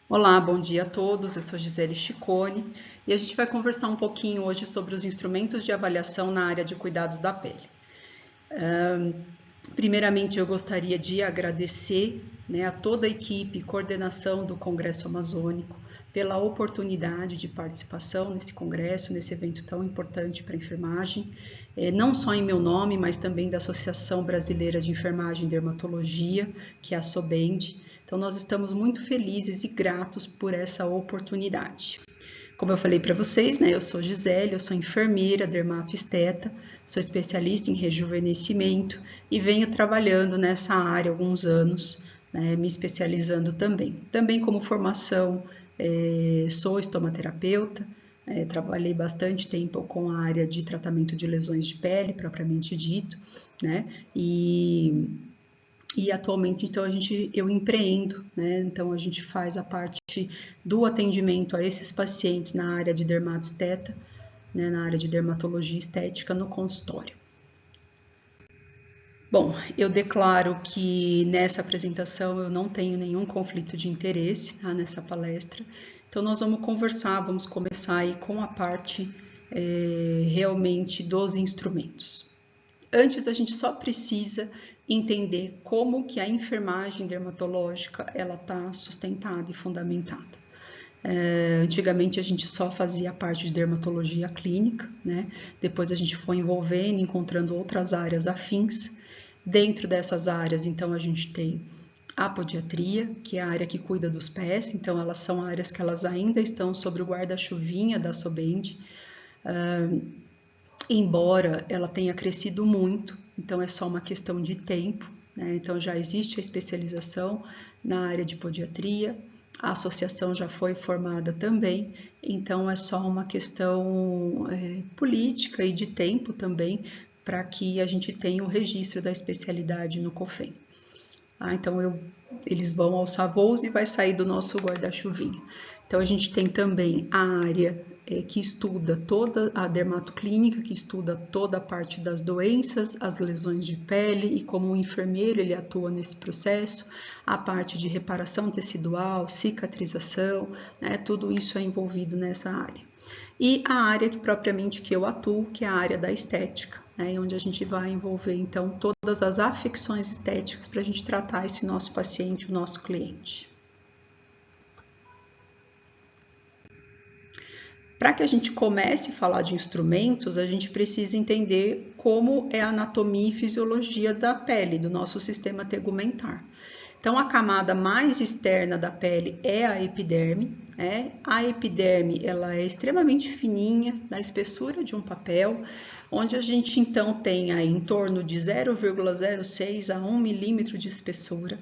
Olá, bom dia a todos. Eu sou Gisele Chicone e a gente vai conversar um pouquinho hoje sobre os instrumentos de avaliação na área de cuidados da pele. Primeiramente, eu gostaria de agradecer, a toda a equipe e coordenação do Congresso Amazônico pela oportunidade de participação nesse congresso, nesse evento tão importante para a enfermagem, não só em meu nome, mas também da Associação Brasileira de Enfermagem e Dermatologia, que é a SOBEND. Então, nós estamos muito felizes e gratos por essa oportunidade. Como eu falei para vocês, eu sou Gisele, eu sou enfermeira, dermatoesteta, sou especialista em rejuvenescimento e venho trabalhando nessa área há alguns anos, me especializando também. Também como formação, sou estomaterapeuta, trabalhei bastante tempo com a área de tratamento de lesões de pele, propriamente dito, e atualmente, então, eu empreendo, Então, a gente faz a parte do atendimento a esses pacientes na área de dermatesteta, na área de dermatologia estética no consultório. Bom, eu declaro que nessa apresentação eu não tenho nenhum conflito de interesse, nessa palestra. Então, nós vamos começar aí com a parte realmente dos instrumentos. Antes, a gente só precisa entender como que a enfermagem dermatológica ela está sustentada e fundamentada. Antigamente, a gente só fazia parte de dermatologia clínica, Depois a gente foi envolvendo, encontrando outras áreas afins. Dentro dessas áreas, então, a gente tem a podiatria, que é a área que cuida dos pés, então elas são áreas que elas ainda estão sobre o guarda-chuvinha da SOBEND, embora ela tenha crescido muito, então é só uma questão de tempo, Então já existe a especialização na área de podiatria, a associação já foi formada também, então é só uma questão política e de tempo também para que a gente tenha o registro da especialidade no COFEM. Então eles vão alçar voos e vai sair do nosso guarda-chuvinha. Então a gente tem também a área que estuda toda a dermatoclínica, que estuda toda a parte das doenças, as lesões de pele e como o enfermeiro ele atua nesse processo, a parte de reparação tecidual, cicatrização, tudo isso é envolvido nessa área. E a área que propriamente que eu atuo, que é a área da estética, onde a gente vai envolver então todas as afecções estéticas para a gente tratar esse nosso paciente, o nosso cliente. Para que a gente comece a falar de instrumentos, a gente precisa entender como é a anatomia e fisiologia da pele, do nosso sistema tegumentar. Então, a camada mais externa da pele é a epiderme. A epiderme ela é extremamente fininha, da espessura de um papel, onde a gente então tem aí em torno de 0,06 a 1 milímetro de espessura.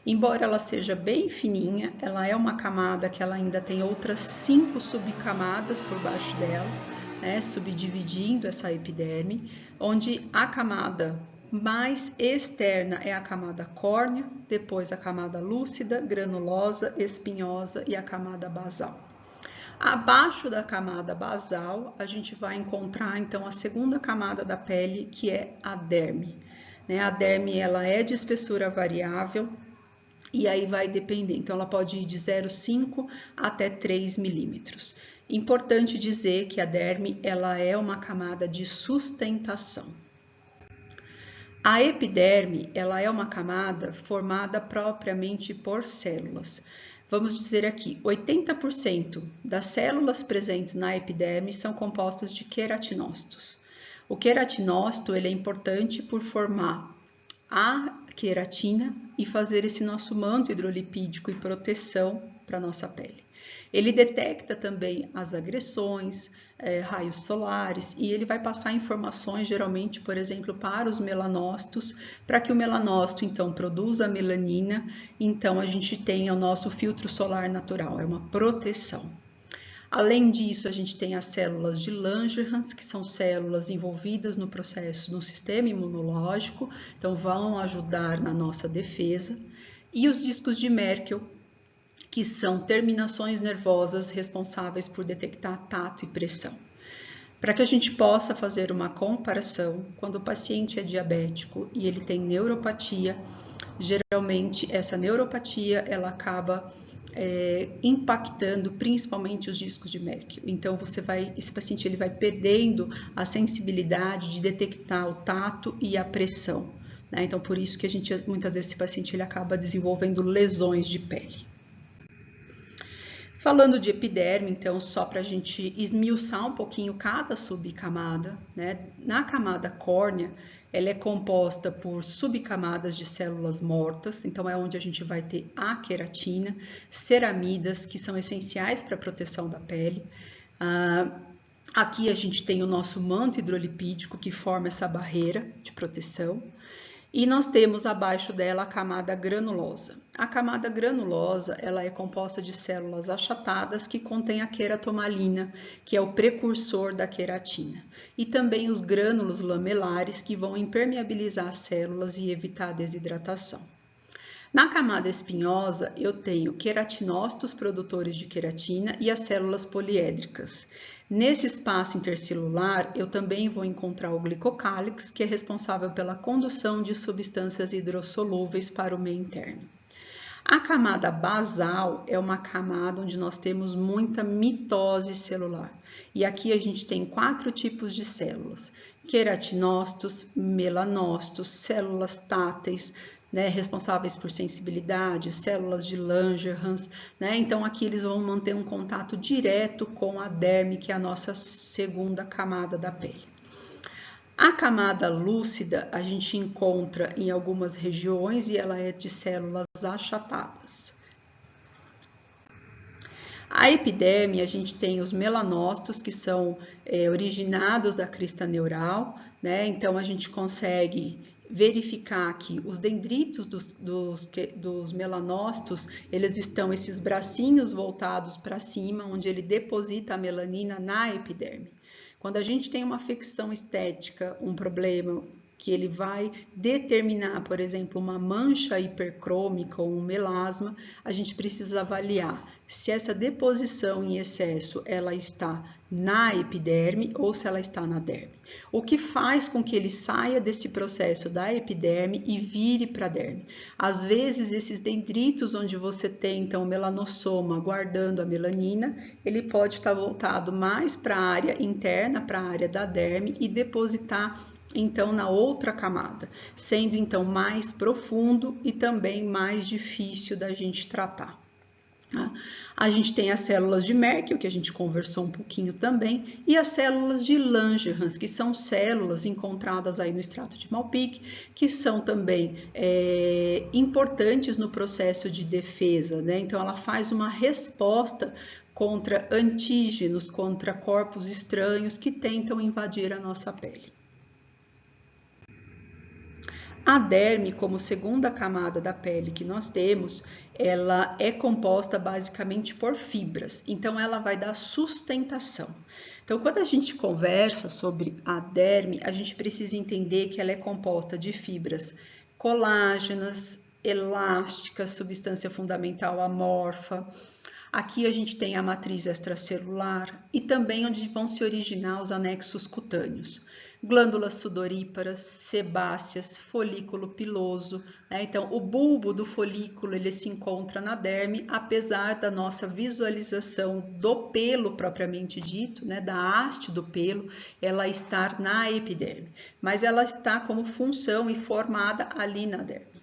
Embora ela seja bem fininha, ela é uma camada que ela ainda tem outras 5 subcamadas por baixo dela, subdividindo essa epiderme, onde a camada mais externa é a camada córnea, depois a camada lúcida, granulosa, espinhosa e a camada basal. Abaixo da camada basal, a gente vai encontrar então a segunda camada da pele, que é a derme. A derme ela é de espessura variável, e aí vai depender, então ela pode ir de 0,5 até 3 milímetros. Importante dizer que a derme ela é uma camada de sustentação. A epiderme ela é uma camada formada propriamente por células. Vamos dizer aqui, 80% das células presentes na epiderme são compostas de queratinócitos. O queratinócito ele é importante por formar a queratina e fazer esse nosso manto hidrolipídico e proteção para a nossa pele. Ele detecta também as agressões, raios solares, e ele vai passar informações, geralmente, por exemplo, para os melanócitos, para que o melanócito, então, produza a melanina, então a gente tenha o nosso filtro solar natural, é uma proteção. Além disso, a gente tem as células de Langerhans, que são células envolvidas no processo do sistema imunológico, então vão ajudar na nossa defesa, e os discos de Merkel, que são terminações nervosas responsáveis por detectar tato e pressão. Para que a gente possa fazer uma comparação, quando o paciente é diabético e ele tem neuropatia, geralmente essa neuropatia ela acaba impactando principalmente os discos de Merkel. Então esse paciente ele vai perdendo a sensibilidade de detectar o tato e a pressão, né? Então por isso que muitas vezes esse paciente ele acaba desenvolvendo lesões de pele. Falando de epiderme, então, só para a gente esmiuçar um pouquinho cada subcamada, né? Na camada córnea, ela é composta por subcamadas de células mortas, então é onde a gente vai ter a queratina, ceramidas, que são essenciais para a proteção da pele. Aqui a gente tem o nosso manto hidrolipídico, que forma essa barreira de proteção. E nós temos abaixo dela a camada granulosa. A camada granulosa, ela é composta de células achatadas que contêm a queratomalina, que é o precursor da queratina. E também os grânulos lamelares, que vão impermeabilizar as células e evitar a desidratação. Na camada espinhosa, eu tenho queratinócitos produtores de queratina e as células poliédricas. Nesse espaço intercelular, eu também vou encontrar o glicocálix, que é responsável pela condução de substâncias hidrossolúveis para o meio interno. A camada basal é uma camada onde nós temos muita mitose celular. E aqui a gente tem 4 tipos de células: queratinócitos, melanócitos, células táteis, né, responsáveis por sensibilidade, células de Langerhans, né? Então aqui eles vão manter um contato direto com a derme, que é a nossa segunda camada da pele. A camada lúcida a gente encontra em algumas regiões e ela é de células achatadas. A epiderme, a gente tem os melanócitos, que são originados da crista neural, né? Então a gente consegue verificar que os dendritos dos melanócitos, eles estão esses bracinhos voltados para cima, onde ele deposita a melanina na epiderme. Quando a gente tem uma afecção estética, um problema que ele vai determinar, por exemplo, uma mancha hipercrômica ou um melasma, a gente precisa avaliar se essa deposição em excesso ela está na epiderme ou se ela está na derme. O que faz com que ele saia desse processo da epiderme e vire para a derme. Às vezes, esses dendritos onde você tem então o melanossoma guardando a melanina, ele pode estar voltado mais para a área interna, para a área da derme e depositar então na outra camada, sendo então mais profundo e também mais difícil da gente tratar. A gente tem as células de Merkel, que a gente conversou um pouquinho também, e as células de Langerhans, que são células encontradas aí no extrato de Malpighi, que são também importantes no processo de defesa, né? Então ela faz uma resposta contra antígenos, contra corpos estranhos que tentam invadir a nossa pele. A derme, como segunda camada da pele que nós temos, ela é composta basicamente por fibras, então ela vai dar sustentação. Então, quando a gente conversa sobre a derme, a gente precisa entender que ela é composta de fibras colágenas, elásticas, substância fundamental amorfa. Aqui a gente tem a matriz extracelular e também onde vão se originar os anexos cutâneos. Glândulas sudoríparas, sebáceas, folículo piloso, né? Então, o bulbo do folículo ele se encontra na derme, apesar da nossa visualização do pelo propriamente dito, né? Da haste do pelo, ela estar na epiderme, mas ela está como função e formada ali na derme.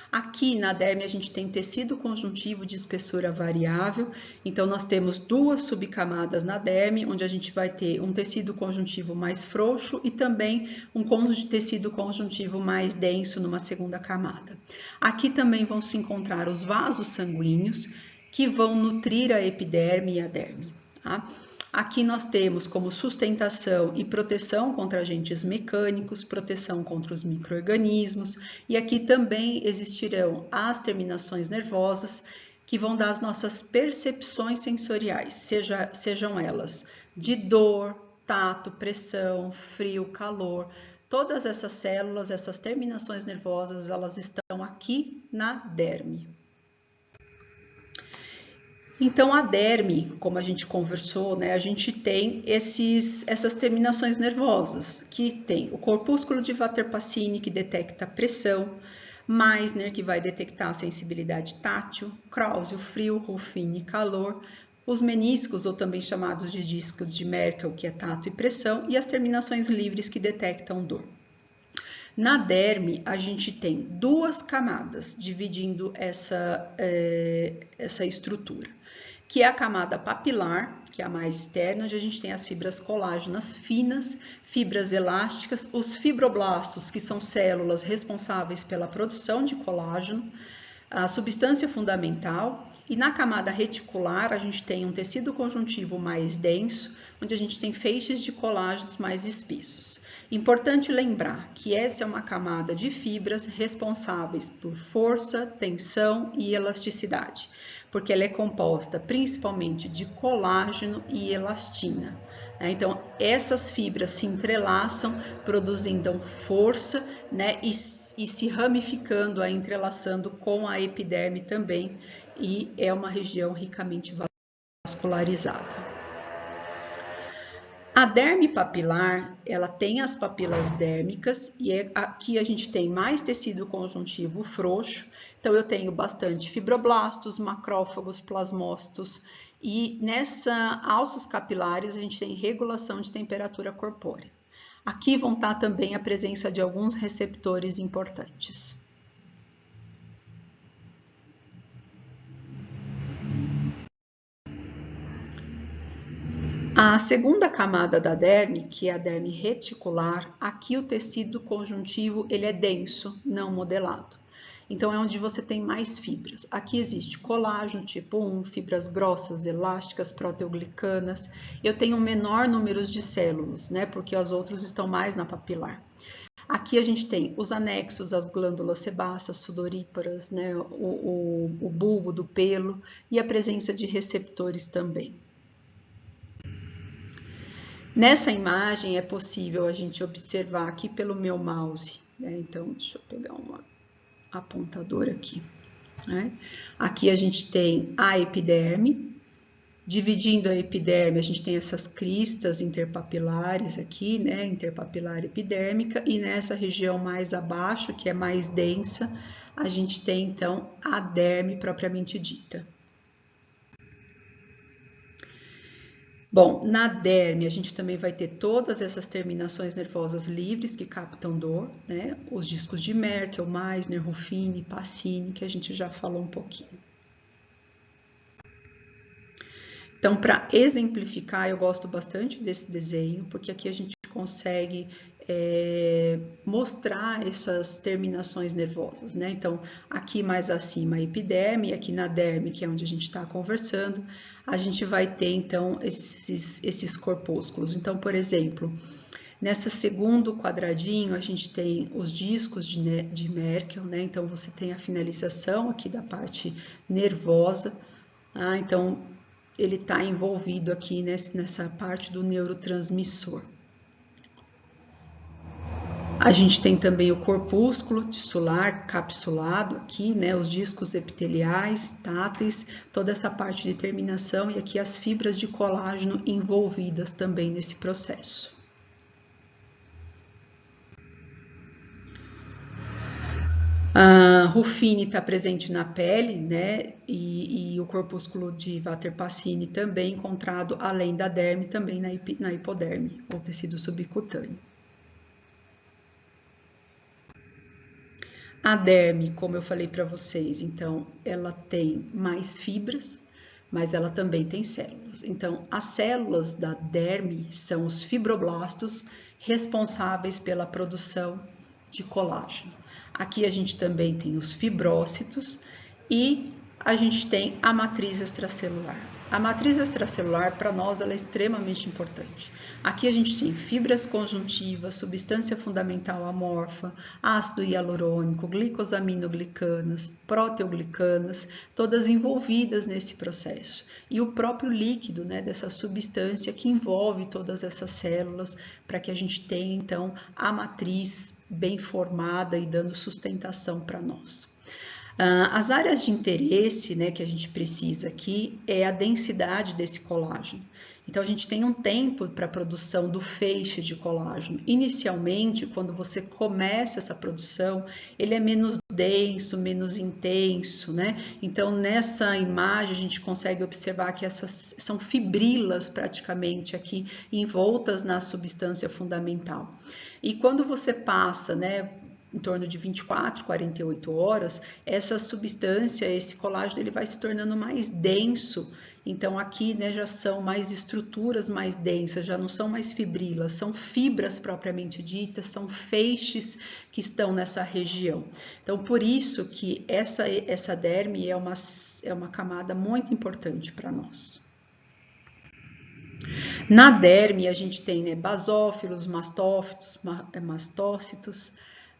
Aqui na derme a gente tem tecido conjuntivo de espessura variável, então nós temos 2 subcamadas na derme, onde a gente vai ter um tecido conjuntivo mais frouxo e também um tecido conjuntivo mais denso numa segunda camada. Aqui também vão se encontrar os vasos sanguíneos, que vão nutrir a epiderme e a derme, tá? Aqui nós temos como sustentação e proteção contra agentes mecânicos, proteção contra os micro-organismos, e aqui também existirão as terminações nervosas que vão dar as nossas percepções sensoriais, sejam elas de dor, tato, pressão, frio, calor. Todas essas células, essas terminações nervosas, elas estão aqui na derme. Então, a derme, como a gente conversou, né, a gente tem essas terminações nervosas, que tem o corpúsculo de Vater-Pacini, que detecta a pressão, Meissner, que vai detectar a sensibilidade tátil, Krause, o frio, Ruffini, calor, os meniscos, ou também chamados de discos de Merkel, que é tato e pressão, e as terminações livres, que detectam dor. Na derme, a gente tem duas camadas dividindo essa estrutura, que é a camada papilar, que é a mais externa, onde a gente tem as fibras colágenas finas, fibras elásticas, os fibroblastos, que são células responsáveis pela produção de colágeno, a substância fundamental, e na camada reticular a gente tem um tecido conjuntivo mais denso, onde a gente tem feixes de colágenos mais espessos. Importante lembrar que essa é uma camada de fibras responsáveis por força, tensão e elasticidade, porque ela é composta principalmente de colágeno e elastina. Então, essas fibras se entrelaçam, produzindo força, né, e se ramificando, entrelaçando com a epiderme também, e é uma região ricamente vascularizada. A derme papilar, ela tem as papilas dérmicas, e aqui a gente tem mais tecido conjuntivo frouxo, então eu tenho bastante fibroblastos, macrófagos, plasmócitos, e nessa alças capilares a gente tem regulação de temperatura corpórea. Aqui vão estar também a presença de alguns receptores importantes. A segunda camada da derme, que é a derme reticular, aqui o tecido conjuntivo ele é denso, não modelado. Então, é onde você tem mais fibras. Aqui existe colágeno tipo 1, fibras grossas, elásticas, proteoglicanas. Eu tenho um menor número de células, né? Porque os outros estão mais na papilar. Aqui a gente tem os anexos, as glândulas sebáceas, sudoríparas, né? O bulbo do pelo e a presença de receptores também. Nessa imagem é possível a gente observar aqui pelo meu mouse, né? Então, deixa eu pegar um apontador aqui. Né? Aqui a gente tem a epiderme. Dividindo a epiderme, a gente tem essas cristas interpapilares aqui, né? Interpapilar epidérmica, e nessa região mais abaixo, que é mais densa, a gente tem então a derme propriamente dita. Bom, na derme a gente também vai ter todas essas terminações nervosas livres que captam dor, né? Os discos de Merkel, Meissner, Ruffini, Pacini, que a gente já falou um pouquinho. Então, para exemplificar, eu gosto bastante desse desenho, porque aqui a gente consegue mostrar essas terminações nervosas, né? Então, aqui mais acima a epiderme, aqui na derme, que é onde a gente está conversando, a gente vai ter, então, esses corpúsculos. Então, por exemplo, nesse segundo quadradinho, a gente tem os discos de Merkel, né? Então, você tem a finalização aqui da parte nervosa, então, ele está envolvido aqui nessa parte do neurotransmissor. A gente tem também o corpúsculo tissular capsulado aqui, né, os discos epiteliais, táteis, toda essa parte de terminação e aqui as fibras de colágeno envolvidas também nesse processo. A Ruffini está presente na pele, né, e o corpúsculo de Vater-Pacini também encontrado além da derme, também na hipoderme, ou tecido subcutâneo. A derme, como eu falei para vocês, então, ela tem mais fibras, mas ela também tem células. Então, as células da derme são os fibroblastos responsáveis pela produção de colágeno. Aqui a gente também tem os fibrócitos e a gente tem a matriz extracelular. A matriz extracelular, para nós, ela é extremamente importante. Aqui a gente tem fibras conjuntivas, substância fundamental amorfa, ácido hialurônico, glicosaminoglicanas, proteoglicanas, todas envolvidas nesse processo. E o próprio líquido, né, dessa substância que envolve todas essas células, para que a gente tenha, então, a matriz bem formada e dando sustentação para nós. As áreas de interesse, né, que a gente precisa aqui é a densidade desse colágeno. Então, a gente tem um tempo para a produção do feixe de colágeno. Inicialmente, quando você começa essa produção, ele é menos denso, menos intenso, né? Então, nessa imagem, a gente consegue observar que essas são fibrilas praticamente aqui envoltas na substância fundamental. E quando você passa, né, em torno de 24, 48 horas, essa substância, esse colágeno, ele vai se tornando mais denso. Então, aqui, né, já são mais estruturas mais densas, já não são mais fibrilas, são fibras propriamente ditas, são feixes que estão nessa região. Então, por isso que essa derme é uma camada muito importante para nós. Na derme, a gente tem, né, basófilos, mastócitos,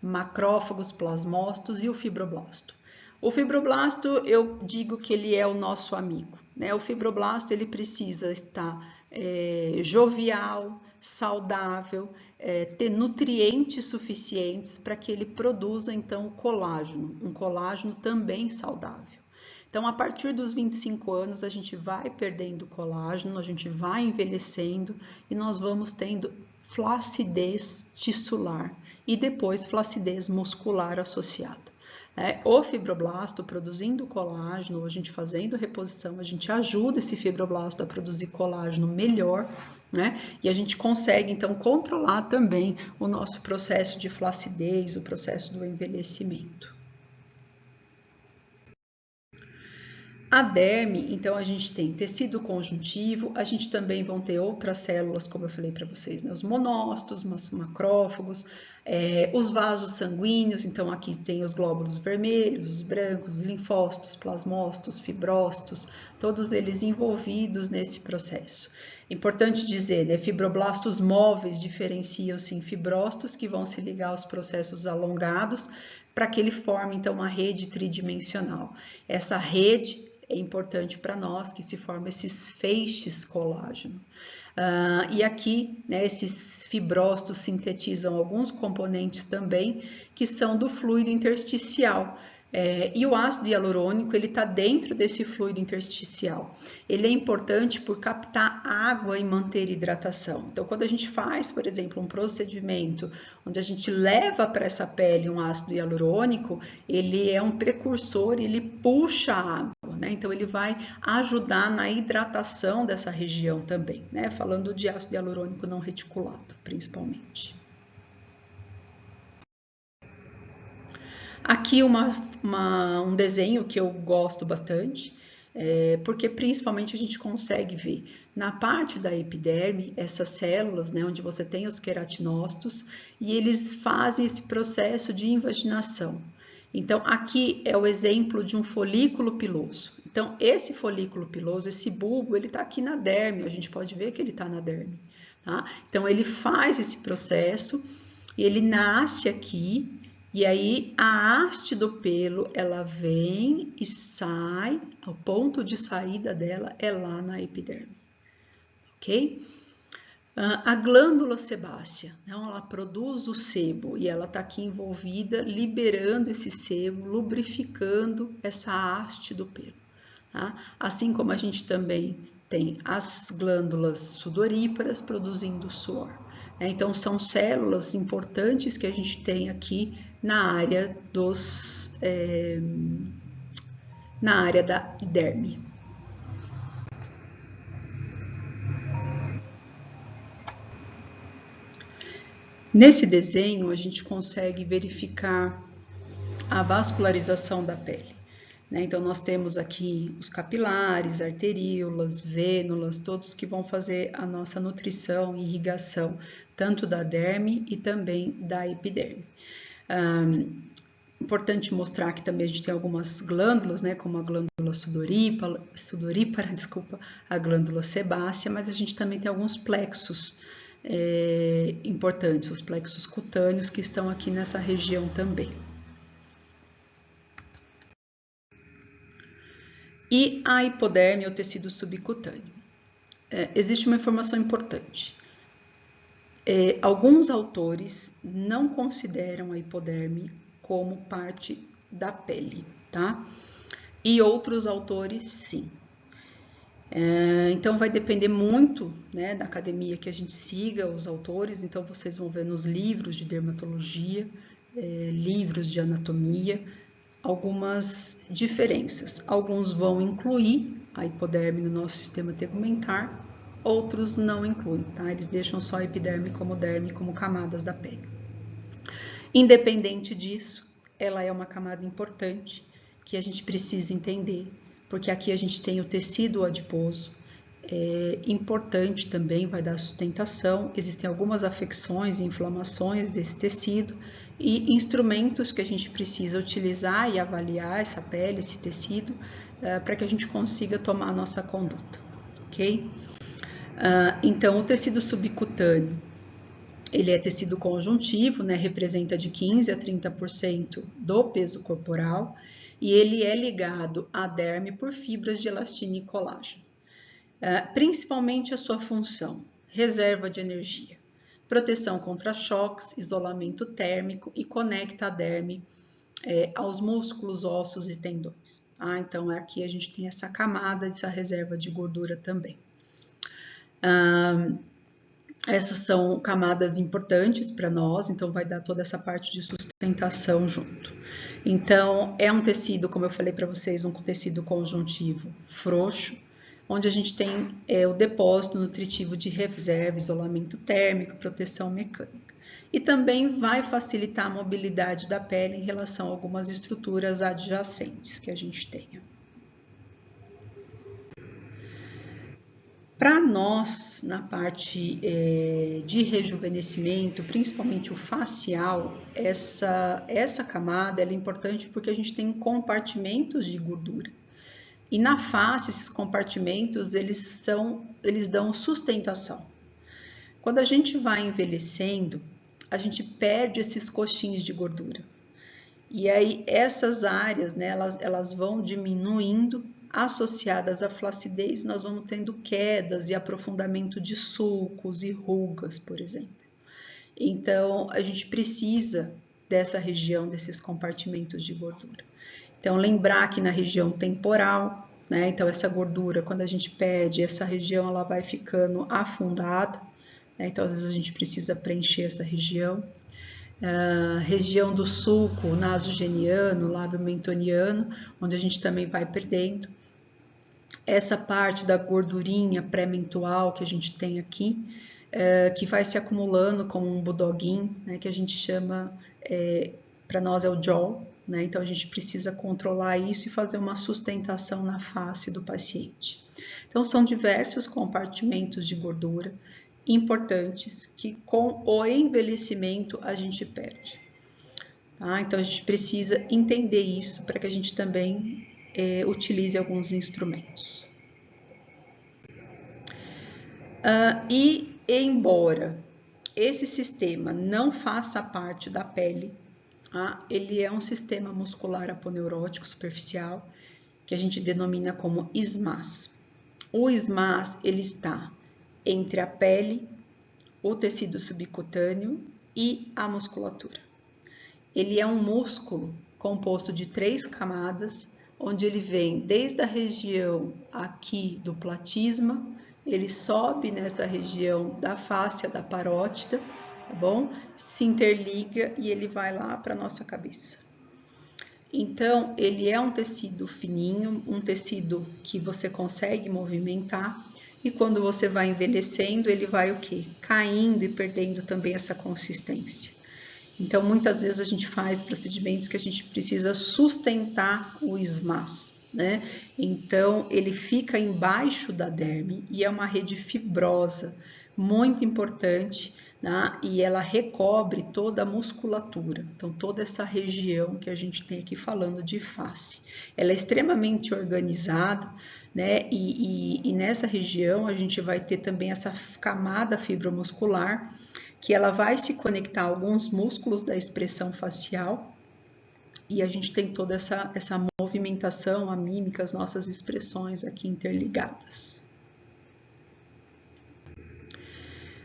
macrófagos, plasmócitos e o fibroblasto. O fibroblasto, eu digo que ele é o nosso amigo, né? O fibroblasto, ele precisa estar jovial, saudável, ter nutrientes suficientes para que ele produza, então, o colágeno, um colágeno também saudável. Então, a partir dos 25 anos, a gente vai perdendo colágeno, a gente vai envelhecendo e nós vamos tendo flacidez tissular e depois flacidez muscular associada. O fibroblasto produzindo colágeno, a gente fazendo reposição, a gente ajuda esse fibroblasto a produzir colágeno melhor, né? E a gente consegue, então, controlar também o nosso processo de flacidez, o processo do envelhecimento. A derme, então, a gente tem tecido conjuntivo, a gente também vão ter outras células, como eu falei para vocês, né? Os monócitos, os macrófagos, os vasos sanguíneos, então aqui tem os glóbulos vermelhos, os brancos, os linfócitos, plasmócitos, fibrócitos, todos eles envolvidos nesse processo. Importante dizer, né? Fibroblastos móveis diferenciam-se em fibrócitos, que vão se ligar aos processos alongados, para que ele forme, então, uma rede tridimensional. Essa rede é importante para nós, que se formam esses feixes colágeno. E aqui, né, esses fibrócitos sintetizam alguns componentes também, que são do fluido intersticial. E o ácido hialurônico, ele está dentro desse fluido intersticial. Ele é importante por captar água e manter hidratação. Então, quando a gente faz, por exemplo, um procedimento onde a gente leva para essa pele um ácido hialurônico, ele é um precursor, ele puxa a água, né? Então, ele vai ajudar na hidratação dessa região também, né? Falando de ácido hialurônico não reticulado, principalmente. Aqui um desenho que eu gosto bastante, porque principalmente a gente consegue ver na parte da epiderme essas células, né, onde você tem os queratinócitos, e eles fazem esse processo de invaginação. Então, aqui é o exemplo de um folículo piloso. Então, esse folículo piloso, esse bulbo, ele está aqui na derme, a gente pode ver que ele está na derme, tá? Então, ele faz esse processo e ele nasce aqui. E aí, a haste do pelo, ela vem e sai, o ponto de saída dela é lá na epiderme, ok? A glândula sebácea, então, ela produz o sebo e ela está aqui envolvida, liberando esse sebo, lubrificando essa haste do pelo, tá? Assim como a gente também tem as glândulas sudoríparas produzindo suor. Então, são células importantes que a gente tem aqui na área da derme. Nesse desenho, a gente consegue verificar a vascularização da pele, né? Então, nós temos aqui os capilares, arteríolas, vênulas, todos que vão fazer a nossa nutrição e irrigação, tanto da derme e também da epiderme. Importante mostrar que também a gente tem algumas glândulas, né, como a glândula sudorípara, a glândula sebácea, mas a gente também tem alguns plexos importantes, os plexos cutâneos, que estão aqui nessa região também. E a hipoderme é o tecido subcutâneo. Existe uma informação importante. Alguns autores não consideram a hipoderme como parte da pele, tá? E outros autores, sim. Então, vai depender muito, né, da academia que a gente siga, os autores. Então, vocês vão ver nos livros de dermatologia, livros de anatomia, algumas diferenças. Alguns vão incluir a hipoderme no nosso sistema tegumentar, outros não incluem, tá? Eles deixam só a epiderme como derme, como camadas da pele. Independente disso, ela é uma camada importante que a gente precisa entender, porque aqui a gente tem o tecido adiposo, importante também, vai dar sustentação, existem algumas afecções e inflamações desse tecido e instrumentos que a gente precisa utilizar e avaliar essa pele, esse tecido, para que a gente consiga tomar a nossa conduta, ok? Então, o tecido subcutâneo, ele é tecido conjuntivo, né, representa de 15% a 30% do peso corporal e ele é ligado à derme por fibras de elastina e colágeno. Principalmente a sua função, reserva de energia, proteção contra choques, isolamento térmico e conecta a derme aos músculos, ossos e tendões. Então, aqui a gente tem essa camada, essa reserva de gordura também. Essas são camadas importantes para nós, então vai dar toda essa parte de sustentação junto. Então, é um tecido, como eu falei para vocês, um tecido conjuntivo frouxo, onde a gente tem o depósito nutritivo de reserva, isolamento térmico, proteção mecânica. E também vai facilitar a mobilidade da pele em relação a algumas estruturas adjacentes que a gente tenha. Para nós, na parte de rejuvenescimento, principalmente o facial, essa camada é importante porque a gente tem compartimentos de gordura. E na face, esses compartimentos, eles dão sustentação. Quando a gente vai envelhecendo, a gente perde esses coxins de gordura. E aí, essas áreas, né, elas vão diminuindo, associadas à flacidez, nós vamos tendo quedas e aprofundamento de sulcos e rugas, por exemplo. Então, a gente precisa dessa região, desses compartimentos de gordura. Então, lembrar que na região temporal, né? Então, essa gordura, quando a gente perde, essa região ela vai ficando afundada, né? Então, às vezes a gente precisa preencher essa região. Região do sulco nasogeniano, lábio mentoniano, onde a gente também vai perdendo. Essa parte da gordurinha pré-mentual que a gente tem aqui, que vai se acumulando como um budoguinho, né? Que a gente chama, para nós é o jaw, né? Então, a gente precisa controlar isso e fazer uma sustentação na face do paciente. Então, são diversos compartimentos de gordura importantes que com o envelhecimento a gente perde. Tá? Então, a gente precisa entender isso para que a gente também utilize alguns instrumentos. E embora esse sistema não faça parte da pele, ele é um sistema muscular aponeurótico superficial que a gente denomina como ismás. O ismás ele está entre a pele, o tecido subcutâneo e a musculatura. Ele é um músculo composto de 3 camadas, onde ele vem desde a região aqui do platisma, ele sobe nessa região da fáscia da parótida, tá bom? Se interliga e ele vai lá para a nossa cabeça. Então, ele é um tecido fininho, um tecido que você consegue movimentar, e quando você vai envelhecendo, ele vai o quê? Caindo e perdendo também essa consistência. Então, muitas vezes a gente faz procedimentos que a gente precisa sustentar o ismás, né? Então, ele fica embaixo da derme e é uma rede fibrosa, muito importante, né? E ela recobre toda a musculatura, então toda essa região que a gente tem aqui falando de face. Ela é extremamente organizada, né? E nessa região a gente vai ter também essa camada fibromuscular, que ela vai se conectar a alguns músculos da expressão facial, e a gente tem toda essa movimentação, a mímica, as nossas expressões aqui interligadas.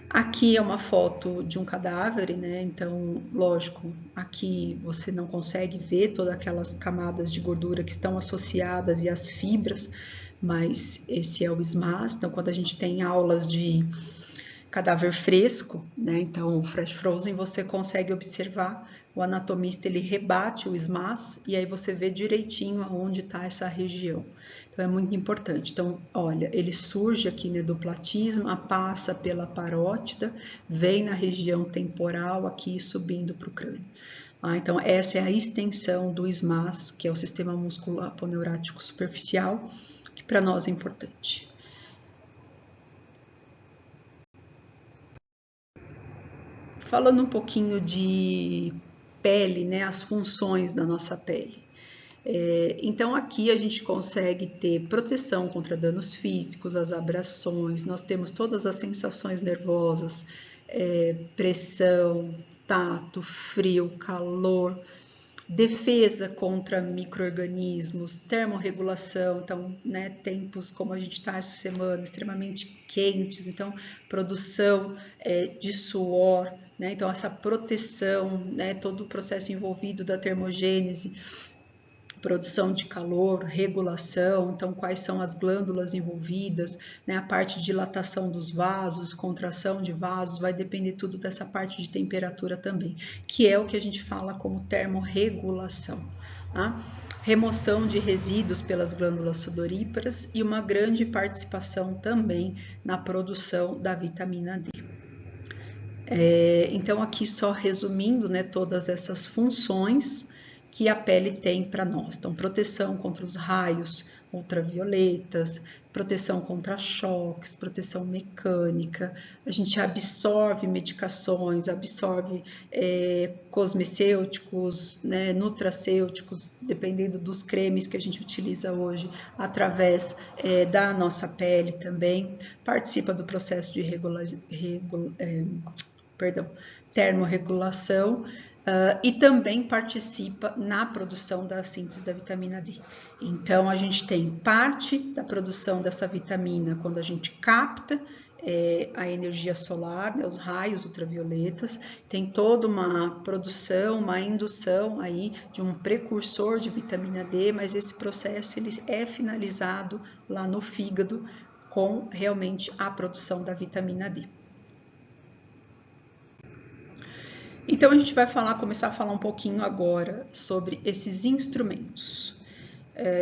Aqui é uma foto de um cadáver, né? Então, lógico, aqui você não consegue ver todas aquelas camadas de gordura que estão associadas e as fibras, mas esse é o ismás. Então, quando a gente tem aulas de cadáver fresco, né? Então, o fresh frozen você consegue observar, o anatomista ele rebate o SMAS e aí você vê direitinho aonde está essa região. Então, é muito importante. Então, olha, ele surge aqui no edoplasma, passa pela parótida, vem na região temporal aqui subindo para o crânio. Então, essa é a extensão do SMAS, que é o sistema muscular aponeurático superficial, que para nós é importante. Falando um pouquinho de pele, né, as funções da nossa pele. Então, aqui a gente consegue ter proteção contra danos físicos, as abrações, nós temos todas as sensações nervosas, pressão, tato, frio, calor, defesa contra micro-organismos, termorregulação, então, né, tempos como a gente está essa semana, extremamente quentes, então, produção de suor, né, então, essa proteção, né, todo o processo envolvido da termogênese, produção de calor, regulação, então quais são as glândulas envolvidas, né, a parte de dilatação dos vasos, contração de vasos, vai depender tudo dessa parte de temperatura também, que é o que a gente fala como termorregulação. Tá? Remoção de resíduos pelas glândulas sudoríparas e uma grande participação também na produção da vitamina D. Então aqui só resumindo, né, todas essas funções que a pele tem para nós. Então, proteção contra os raios ultravioletas, proteção contra choques, proteção mecânica, a gente absorve medicações, absorve cosmecêuticos, né, nutracêuticos, dependendo dos cremes que a gente utiliza hoje, através da nossa pele também, participa do processo de termorregulação, e também participa na produção da síntese da vitamina D. Então, a gente tem parte da produção dessa vitamina quando a gente capta a energia solar, né, os raios ultravioletas, tem toda uma produção, uma indução aí de um precursor de vitamina D, mas esse processo ele é finalizado lá no fígado com realmente a produção da vitamina D. Então, a gente vai começar a falar um pouquinho agora sobre esses instrumentos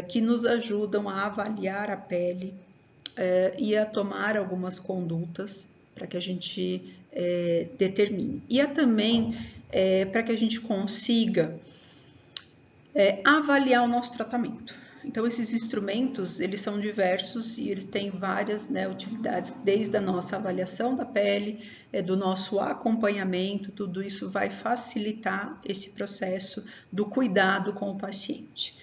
que nos ajudam a avaliar a pele e a tomar algumas condutas para que a gente determine. E também para que a gente consiga avaliar o nosso tratamento. Então, esses instrumentos, eles são diversos e eles têm várias, né, utilidades, desde a nossa avaliação da pele, do nosso acompanhamento, tudo isso vai facilitar esse processo do cuidado com o paciente.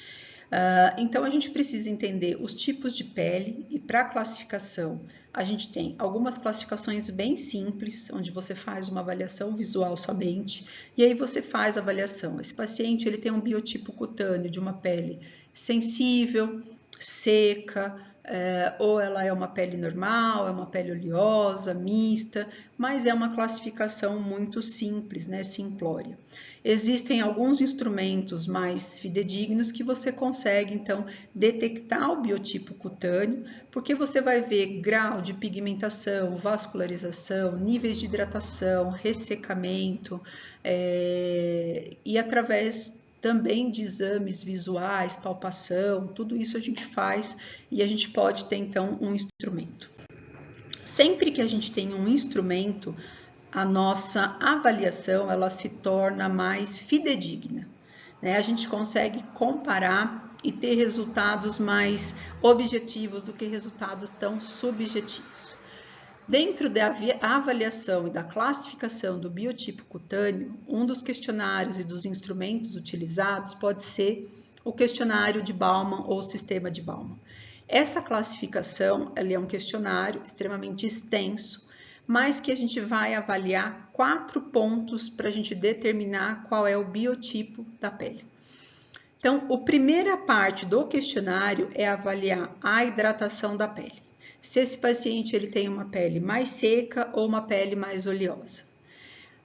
Então, a gente precisa entender os tipos de pele e para classificação, a gente tem algumas classificações bem simples, onde você faz uma avaliação visual somente, e aí você faz a avaliação. Esse paciente ele tem um biotipo cutâneo de uma pele sensível, seca, ou ela é uma pele normal, é uma pele oleosa, mista, mas é uma classificação muito simples, né, simplória. Existem alguns instrumentos mais fidedignos que você consegue, então, detectar o biotipo cutâneo, porque você vai ver grau de pigmentação, vascularização, níveis de hidratação, ressecamento, e através também de exames visuais, palpação, tudo isso a gente faz e a gente pode ter, então, um instrumento. Sempre que a gente tem um instrumento, a nossa avaliação ela se torna mais fidedigna, né? A gente consegue comparar e ter resultados mais objetivos do que resultados tão subjetivos. Dentro da avaliação e da classificação do biotipo cutâneo, um dos questionários e dos instrumentos utilizados pode ser o questionário de Bauman ou o sistema de Bauman. Essa classificação ela é um questionário extremamente extenso, mas que a gente vai avaliar 4 pontos para a gente determinar qual é o biotipo da pele. Então, a primeira parte do questionário é avaliar a hidratação da pele. Se esse paciente ele tem uma pele mais seca ou uma pele mais oleosa.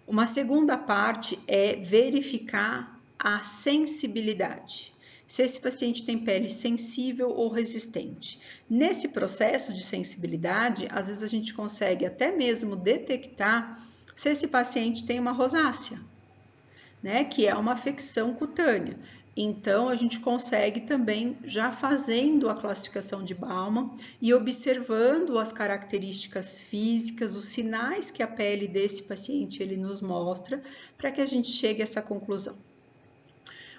Uma segunda parte é verificar a sensibilidade. se esse paciente tem pele sensível ou resistente. Nesse processo de sensibilidade, às vezes a gente consegue até mesmo detectar se esse paciente tem uma rosácea, né, que é uma afecção cutânea. Então, a gente consegue também, já fazendo a classificação de Baumann e observando as características físicas, os sinais que a pele desse paciente ele nos mostra, para que a gente chegue a essa conclusão.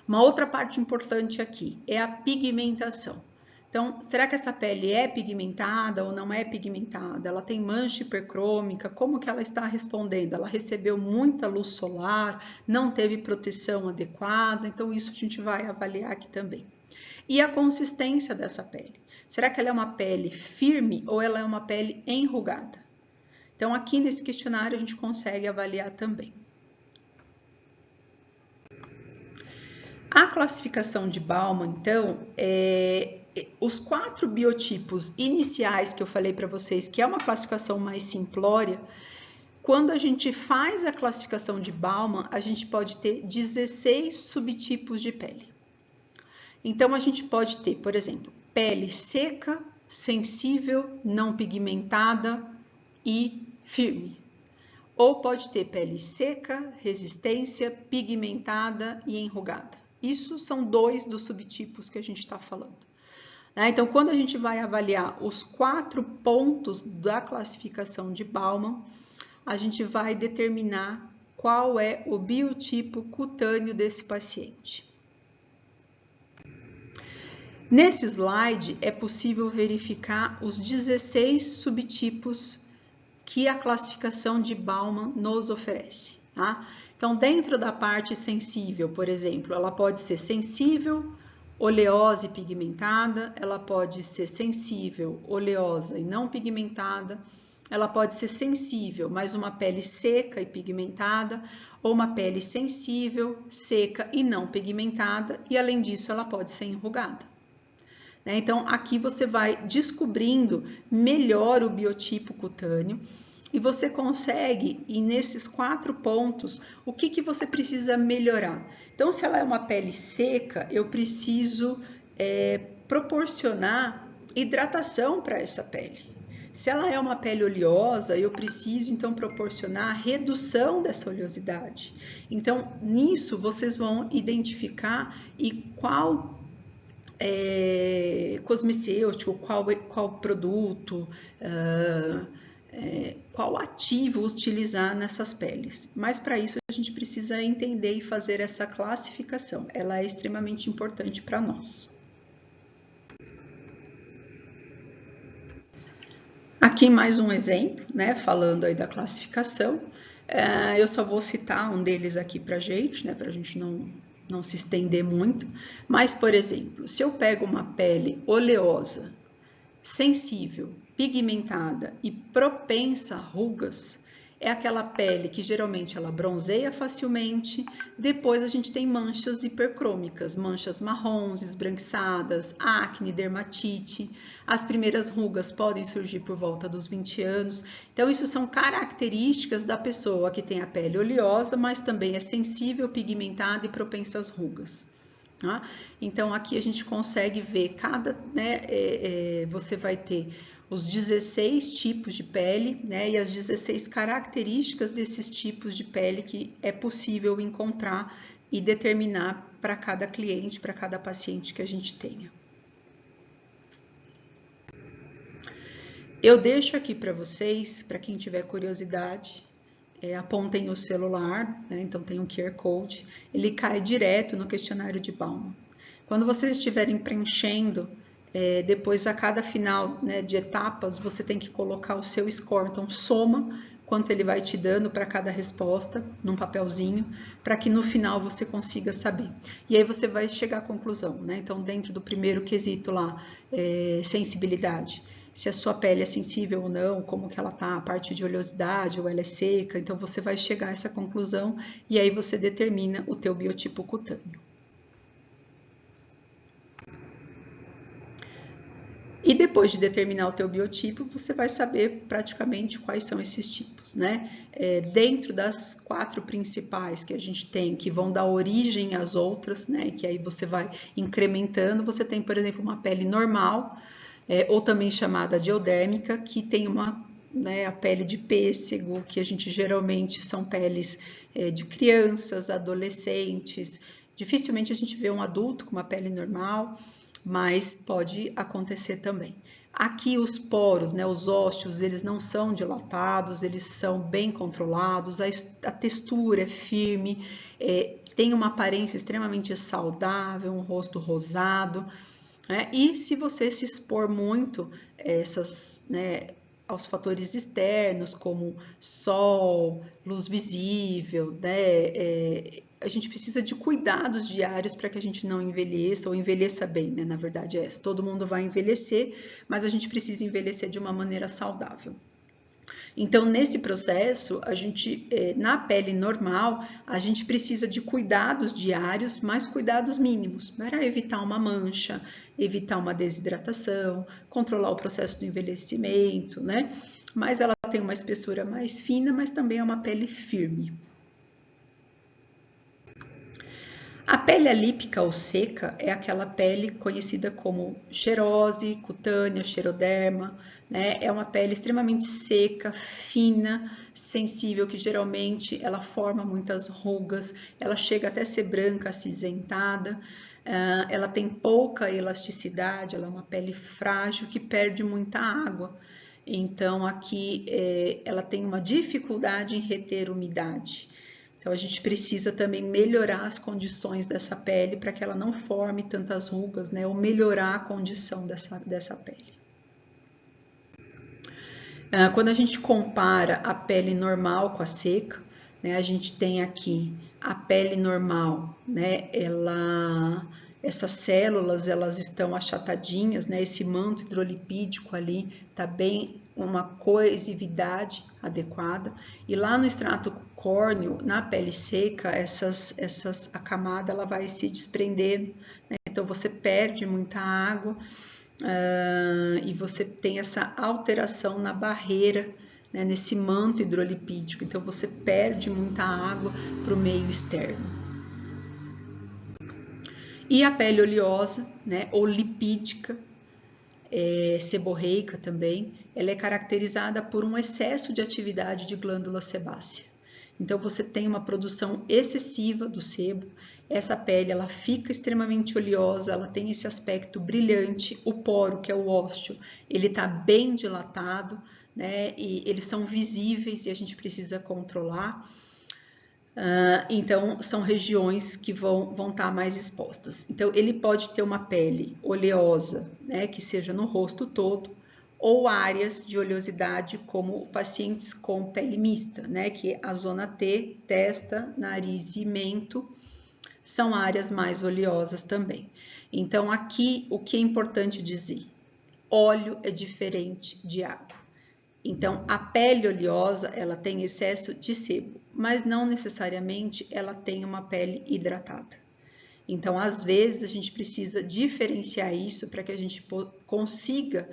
Uma outra parte importante aqui é a pigmentação. Então, será que essa pele é pigmentada ou não é pigmentada? Ela tem mancha hipercrômica? Como que ela está respondendo? Ela recebeu muita luz solar? Não teve proteção adequada? Então, isso a gente vai avaliar aqui também. E a consistência dessa pele? Será que ela é uma pele firme ou ela é uma pele enrugada? Então, aqui nesse questionário a gente consegue avaliar também. A classificação de Baumann, então, os 4 biotipos iniciais que eu falei para vocês, que é uma classificação mais simplória, quando a gente faz a classificação de Baumann, a gente pode ter 16 subtipos de pele. Então, a gente pode ter, por exemplo, pele seca, sensível, não pigmentada e firme. Ou pode ter pele seca, resistência, pigmentada e enrugada. Isso são 2 dos subtipos que a gente está falando. Então, quando a gente vai avaliar os 4 pontos da classificação de Baumann, a gente vai determinar qual é o biotipo cutâneo desse paciente. Nesse slide, é possível verificar os 16 subtipos que a classificação de Baumann nos oferece, tá? Então, dentro da parte sensível, por exemplo, ela pode ser sensível, oleosa e pigmentada, ela pode ser sensível, oleosa e não pigmentada, ela pode ser sensível, mas uma pele seca e pigmentada, ou uma pele sensível, seca e não pigmentada, e além disso, ela pode ser enrugada. Então, aqui você vai descobrindo melhor o biotipo cutâneo e você consegue, e nesses 4 pontos, o que você precisa melhorar. Então, se ela é uma pele seca, eu preciso proporcionar hidratação para essa pele. Se ela é uma pele oleosa, eu preciso, então, proporcionar redução dessa oleosidade. Então, nisso, vocês vão identificar qual cosmecêutico, qual produto, qual ativo utilizar nessas peles. Mas para isso a gente precisa entender e fazer essa classificação. Ela é extremamente importante para nós. Aqui mais um exemplo, né, falando aí da classificação. Eu só vou citar um deles aqui para a gente, né, para a gente não se estender muito, mas, por exemplo, se eu pego uma pele oleosa, sensível, pigmentada e propensa a rugas, é aquela pele que geralmente ela bronzeia facilmente, depois a gente tem manchas hipercrômicas, manchas marrons, esbranquiçadas, acne, dermatite, as primeiras rugas podem surgir por volta dos 20 anos, então isso são características da pessoa que tem a pele oleosa, mas também é sensível, pigmentada e propensa às rugas. Tá? Então aqui a gente consegue ver você vai ter os 16 tipos de pele, né, e as 16 características desses tipos de pele que é possível encontrar e determinar para cada cliente, para cada paciente que a gente tenha. Eu deixo aqui para vocês, para quem tiver curiosidade, apontem o celular, né, então tem um QR Code, ele cai direto no questionário de Baumann. Quando vocês estiverem preenchendo, depois a cada final, né, de etapas, você tem que colocar o seu score, então soma quanto ele vai te dando para cada resposta, num papelzinho, para que no final você consiga saber. E aí você vai chegar à conclusão, né? Então, dentro do primeiro quesito lá, sensibilidade, se a sua pele é sensível ou não, como que ela tá, a parte de oleosidade, ou ela é seca, então você vai chegar a essa conclusão e aí você determina o teu biotipo cutâneo. E depois de determinar o teu biotipo, você vai saber praticamente quais são esses tipos, né? Dentro das 4 principais que a gente tem, que vão dar origem às outras, né? Que aí você vai incrementando. Você tem, por exemplo, uma pele normal, ou também chamada de eudérmica, que tem a pele de pêssego, que a gente geralmente são peles de crianças, adolescentes. Dificilmente a gente vê um adulto com uma pele normal, mas pode acontecer também. Aqui os poros, né, os ósseos, eles não são dilatados, eles são bem controlados, a textura é firme, tem uma aparência extremamente saudável, um rosto rosado, né? E se você se expor muito aos fatores externos, como sol, luz visível, né? A gente precisa de cuidados diários para que a gente não envelheça, ou envelheça bem, né? Na verdade é essa. Todo mundo vai envelhecer, mas a gente precisa envelhecer de uma maneira saudável. Então, nesse processo, na pele normal, a gente precisa de cuidados diários, mas cuidados mínimos, para evitar uma mancha, evitar uma desidratação, controlar o processo do envelhecimento, né? Mas ela tem uma espessura mais fina, mas também é uma pele firme. A pele alípica ou seca é aquela pele conhecida como xerose, cutânea, xeroderma, né? É uma pele extremamente seca, fina, sensível, que geralmente ela forma muitas rugas, ela chega até ser branca, acinzentada, ela tem pouca elasticidade, ela é uma pele frágil que perde muita água. Então aqui ela tem uma dificuldade em reter umidade. Então, a gente precisa também melhorar as condições dessa pele para que ela não forme tantas rugas, né? Ou melhorar a condição dessa pele. Quando a gente compara a pele normal com a seca, né? A gente tem aqui a pele normal, né? Essas células, elas estão achatadinhas, né? Esse manto hidrolipídico ali está bem, uma coesividade adequada. E lá no extrato córneo, na pele seca, a camada ela vai se desprendendo, né? Então você perde muita água e você tem essa alteração na barreira, né? Nesse manto hidrolipídico. Então você perde muita água para o meio externo. E a pele oleosa, né, ou lipídica, seborreica também, ela é caracterizada por um excesso de atividade de glândula sebácea. Então você tem uma produção excessiva do sebo, essa pele ela fica extremamente oleosa, ela tem esse aspecto brilhante, o poro, que é o ósseo, ele está bem dilatado, né, e eles são visíveis e a gente precisa controlar. Então, são regiões que vão estar mais expostas. Então, ele pode ter uma pele oleosa, né, que seja no rosto todo, ou áreas de oleosidade, como pacientes com pele mista, né, que a zona T, testa, nariz e mento, são áreas mais oleosas também. Então, aqui, o que é importante dizer? Óleo é diferente de água. Então, a pele oleosa, ela tem excesso de sebo, mas não necessariamente ela tem uma pele hidratada. Então, às vezes, a gente precisa diferenciar isso para que a gente consiga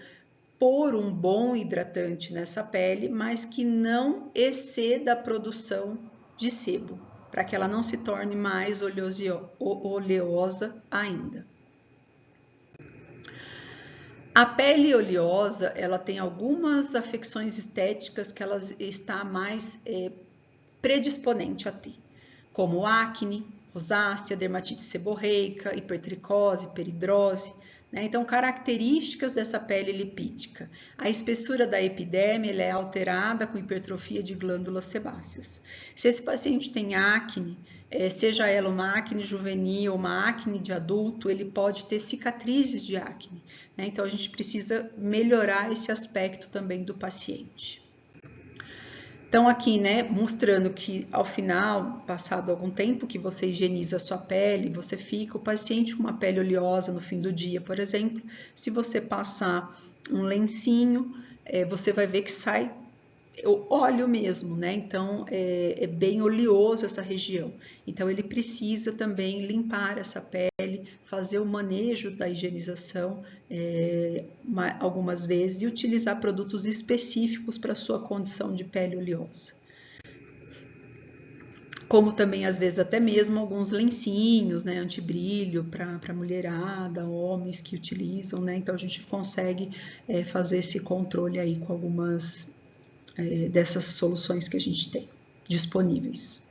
pôr um bom hidratante nessa pele, mas que não exceda a produção de sebo, para que ela não se torne mais oleosa ainda. A pele oleosa, ela tem algumas afecções estéticas que ela está mais predisponente a ter, como acne, rosácea, dermatite seborreica, hipertricose, peridrose, né? Então, características dessa pele lipídica. A espessura da epiderme ela é alterada com hipertrofia de glândulas sebáceas. Se esse paciente tem acne, seja ela uma acne juvenil, uma acne de adulto, ele pode ter cicatrizes de acne, né? Então, a gente precisa melhorar esse aspecto também do paciente. Então, aqui, né, mostrando que ao final, passado algum tempo que você higieniza a sua pele, você fica, o paciente com uma pele oleosa no fim do dia, por exemplo, se você passar um lencinho, você vai ver que sai o óleo mesmo, né? Então, é bem oleoso essa região. Então, ele precisa também limpar essa pele, fazer fazer o manejo da higienização algumas vezes e utilizar produtos específicos para a sua condição de pele oleosa. Como também, às vezes, até mesmo alguns lencinhos, né, antibrilho para mulherada, homens que utilizam, né? Então, a gente consegue fazer esse controle aí com algumas dessas soluções que a gente tem disponíveis.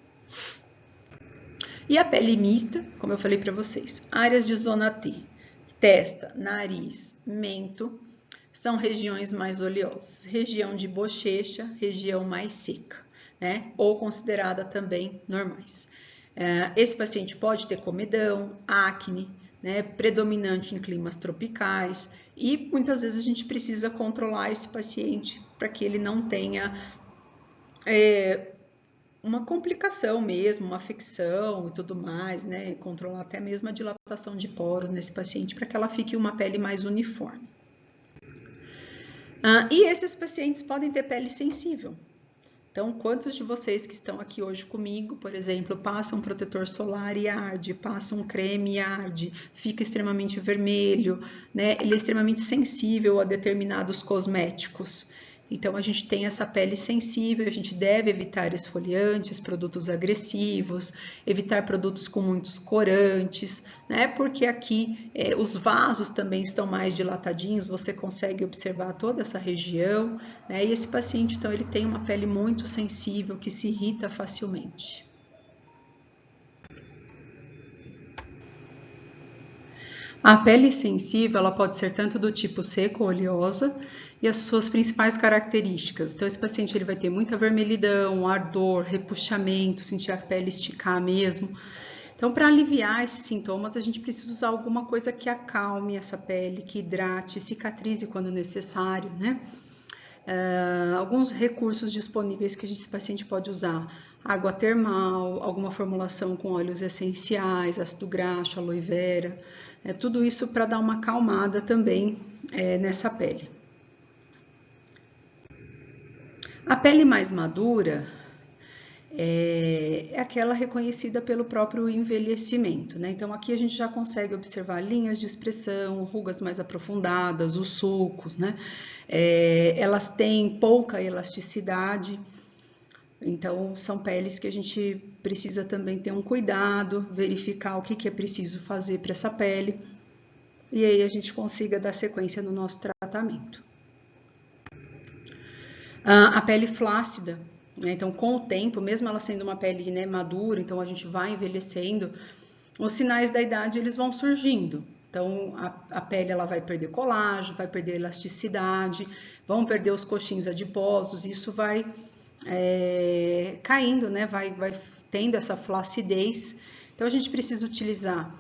E a pele mista, como eu falei para vocês, áreas de zona T, testa, nariz, mento, são regiões mais oleosas. Região de bochecha, região mais seca, né? Ou considerada também normais. Esse paciente pode ter comedão, acne, né? Predominante em climas tropicais, e muitas vezes a gente precisa controlar esse paciente para que ele não tenha uma complicação mesmo, uma afecção e tudo mais, né? Controlar até mesmo a dilatação de poros nesse paciente para que ela fique uma pele mais uniforme. E esses pacientes podem ter pele sensível. Então, quantos de vocês que estão aqui hoje comigo, por exemplo, passam protetor solar e arde, passam um creme e arde, fica extremamente vermelho, né? Ele é extremamente sensível a determinados cosméticos. Então, a gente tem essa pele sensível, a gente deve evitar esfoliantes, produtos agressivos, evitar produtos com muitos corantes, né? Porque aqui os vasos também estão mais dilatadinhos, você consegue observar toda essa região, né? E esse paciente, então, ele tem uma pele muito sensível, que se irrita facilmente. A pele sensível, ela pode ser tanto do tipo seco ou oleosa, e as suas principais características. Então, esse paciente ele vai ter muita vermelhidão, ardor, repuxamento, sentir a pele esticar mesmo. Então, para aliviar esses sintomas, a gente precisa usar alguma coisa que acalme essa pele, que hidrate, cicatrize quando necessário, né? Alguns recursos disponíveis que esse paciente pode usar: água termal, alguma formulação com óleos essenciais, ácido graxo, aloe vera, tudo isso para dar uma acalmada também nessa pele. A pele mais madura é aquela reconhecida pelo próprio envelhecimento, né? Então, aqui a gente já consegue observar linhas de expressão, rugas mais aprofundadas, os sulcos, né? Elas têm pouca elasticidade, então são peles que a gente precisa também ter um cuidado, verificar o que é preciso fazer para essa pele, e aí a gente consiga dar sequência no nosso tratamento. A pele flácida, né? Então, com o tempo, mesmo ela sendo uma pele, né, madura, então a gente vai envelhecendo, os sinais da idade eles vão surgindo. Então, a pele ela vai perder colágeno, vai perder elasticidade, vão perder os coxins adiposos, isso vai caindo, né? Vai tendo essa flacidez. Então, a gente precisa utilizar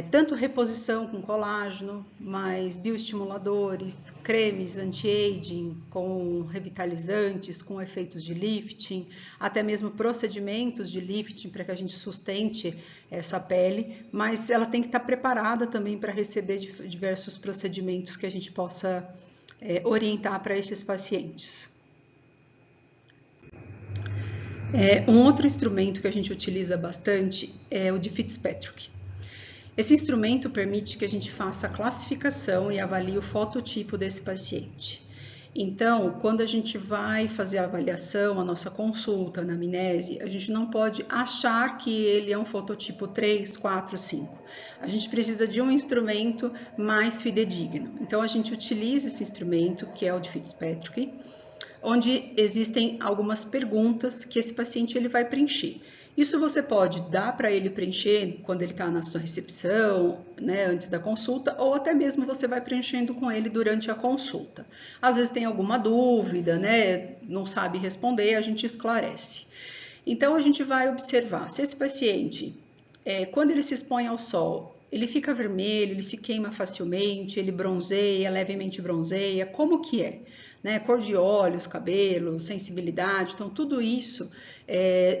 tanto reposição com colágeno, mais bioestimuladores, cremes anti-aging com revitalizantes, com efeitos de lifting, até mesmo procedimentos de lifting para que a gente sustente essa pele, mas ela tem que estar preparada também para receber diversos procedimentos que a gente possa orientar para esses pacientes. Um outro instrumento que a gente utiliza bastante é o de Fitzpatrick. Esse instrumento permite que a gente faça a classificação e avalie o fototipo desse paciente. Então, quando a gente vai fazer a avaliação, a nossa consulta, a anamnese, a gente não pode achar que ele é um fototipo 3, 4, 5. A gente precisa de um instrumento mais fidedigno. Então, a gente utiliza esse instrumento, que é o de Fitzpatrick, onde existem algumas perguntas que esse paciente ele vai preencher. Isso você pode dar para ele preencher quando ele está na sua recepção, né, antes da consulta, ou até mesmo você vai preenchendo com ele durante a consulta. Às vezes tem alguma dúvida, né, não sabe responder, a gente esclarece. Então, a gente vai observar se esse paciente, quando ele se expõe ao sol, ele fica vermelho, ele se queima facilmente, ele bronzeia, levemente bronzeia, como que é? Né? Cor de olhos, cabelo, sensibilidade, então tudo isso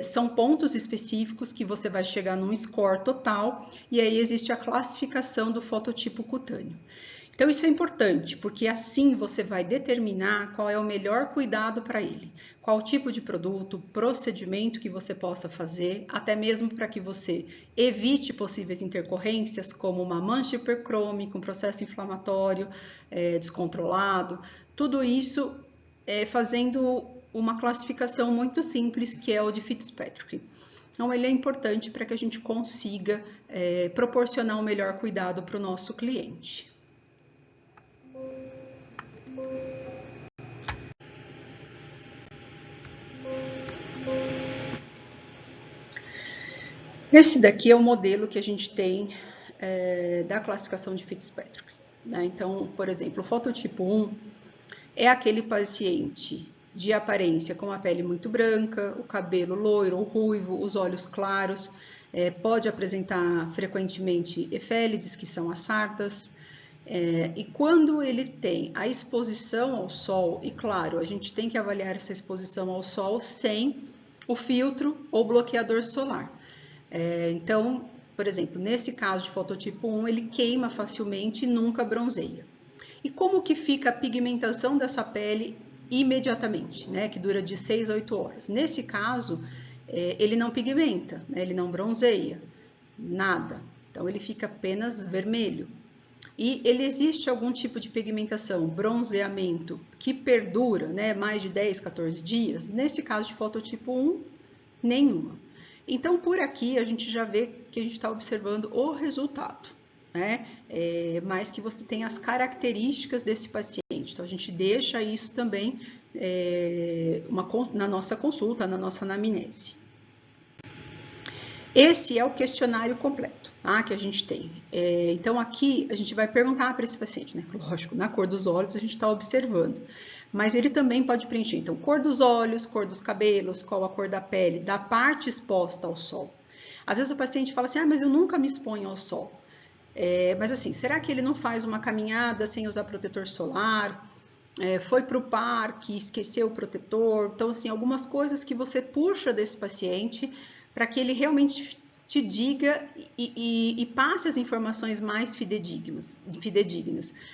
são pontos específicos que você vai chegar num score total e aí existe a classificação do fototipo cutâneo. Então, isso é importante, porque assim você vai determinar qual é o melhor cuidado para ele, qual tipo de produto, procedimento que você possa fazer, até mesmo para que você evite possíveis intercorrências, como uma mancha hipercrômica, um processo inflamatório descontrolado, tudo isso fazendo uma classificação muito simples, que é o de Fitzpatrick. Então, ele é importante para que a gente consiga proporcionar o melhor cuidado para o nosso cliente. Esse daqui é o modelo que a gente tem da classificação de Fitzpatrick, né? Então, por exemplo, o fototipo 1 é aquele paciente de aparência com a pele muito branca, o cabelo loiro ou ruivo, os olhos claros, pode apresentar frequentemente efélides, que são as sardas, e quando ele tem a exposição ao sol, e claro, a gente tem que avaliar essa exposição ao sol sem o filtro ou bloqueador solar. Então, por exemplo, nesse caso de fototipo 1, ele queima facilmente e nunca bronzeia. E como que fica a pigmentação dessa pele imediatamente, né? Que dura de 6 a 8 horas. Nesse caso, ele não pigmenta, né? Ele não bronzeia, nada. Então, ele fica apenas vermelho. E ele existe algum tipo de pigmentação, bronzeamento, que perdura, né? Mais de 10, 14 dias? Nesse caso de fototipo 1, nenhuma. Então, por aqui, a gente já vê que a gente está observando o resultado, né? Mas que você tem as características desse paciente. Então, a gente deixa isso também na nossa consulta, na nossa anamnese. Esse é o questionário completo que a gente tem. Então, aqui a gente vai perguntar para esse paciente, né? Lógico, na cor dos olhos a gente está observando. Mas ele também pode preencher, então, cor dos olhos, cor dos cabelos, qual a cor da pele, da parte exposta ao sol. Às vezes o paciente fala assim, mas eu nunca me exponho ao sol. Mas assim, será que ele não faz uma caminhada sem usar protetor solar? Foi para o parque, esqueceu o protetor? Então, assim, algumas coisas que você puxa desse paciente para que ele realmente te diga e passe as informações mais fidedignas,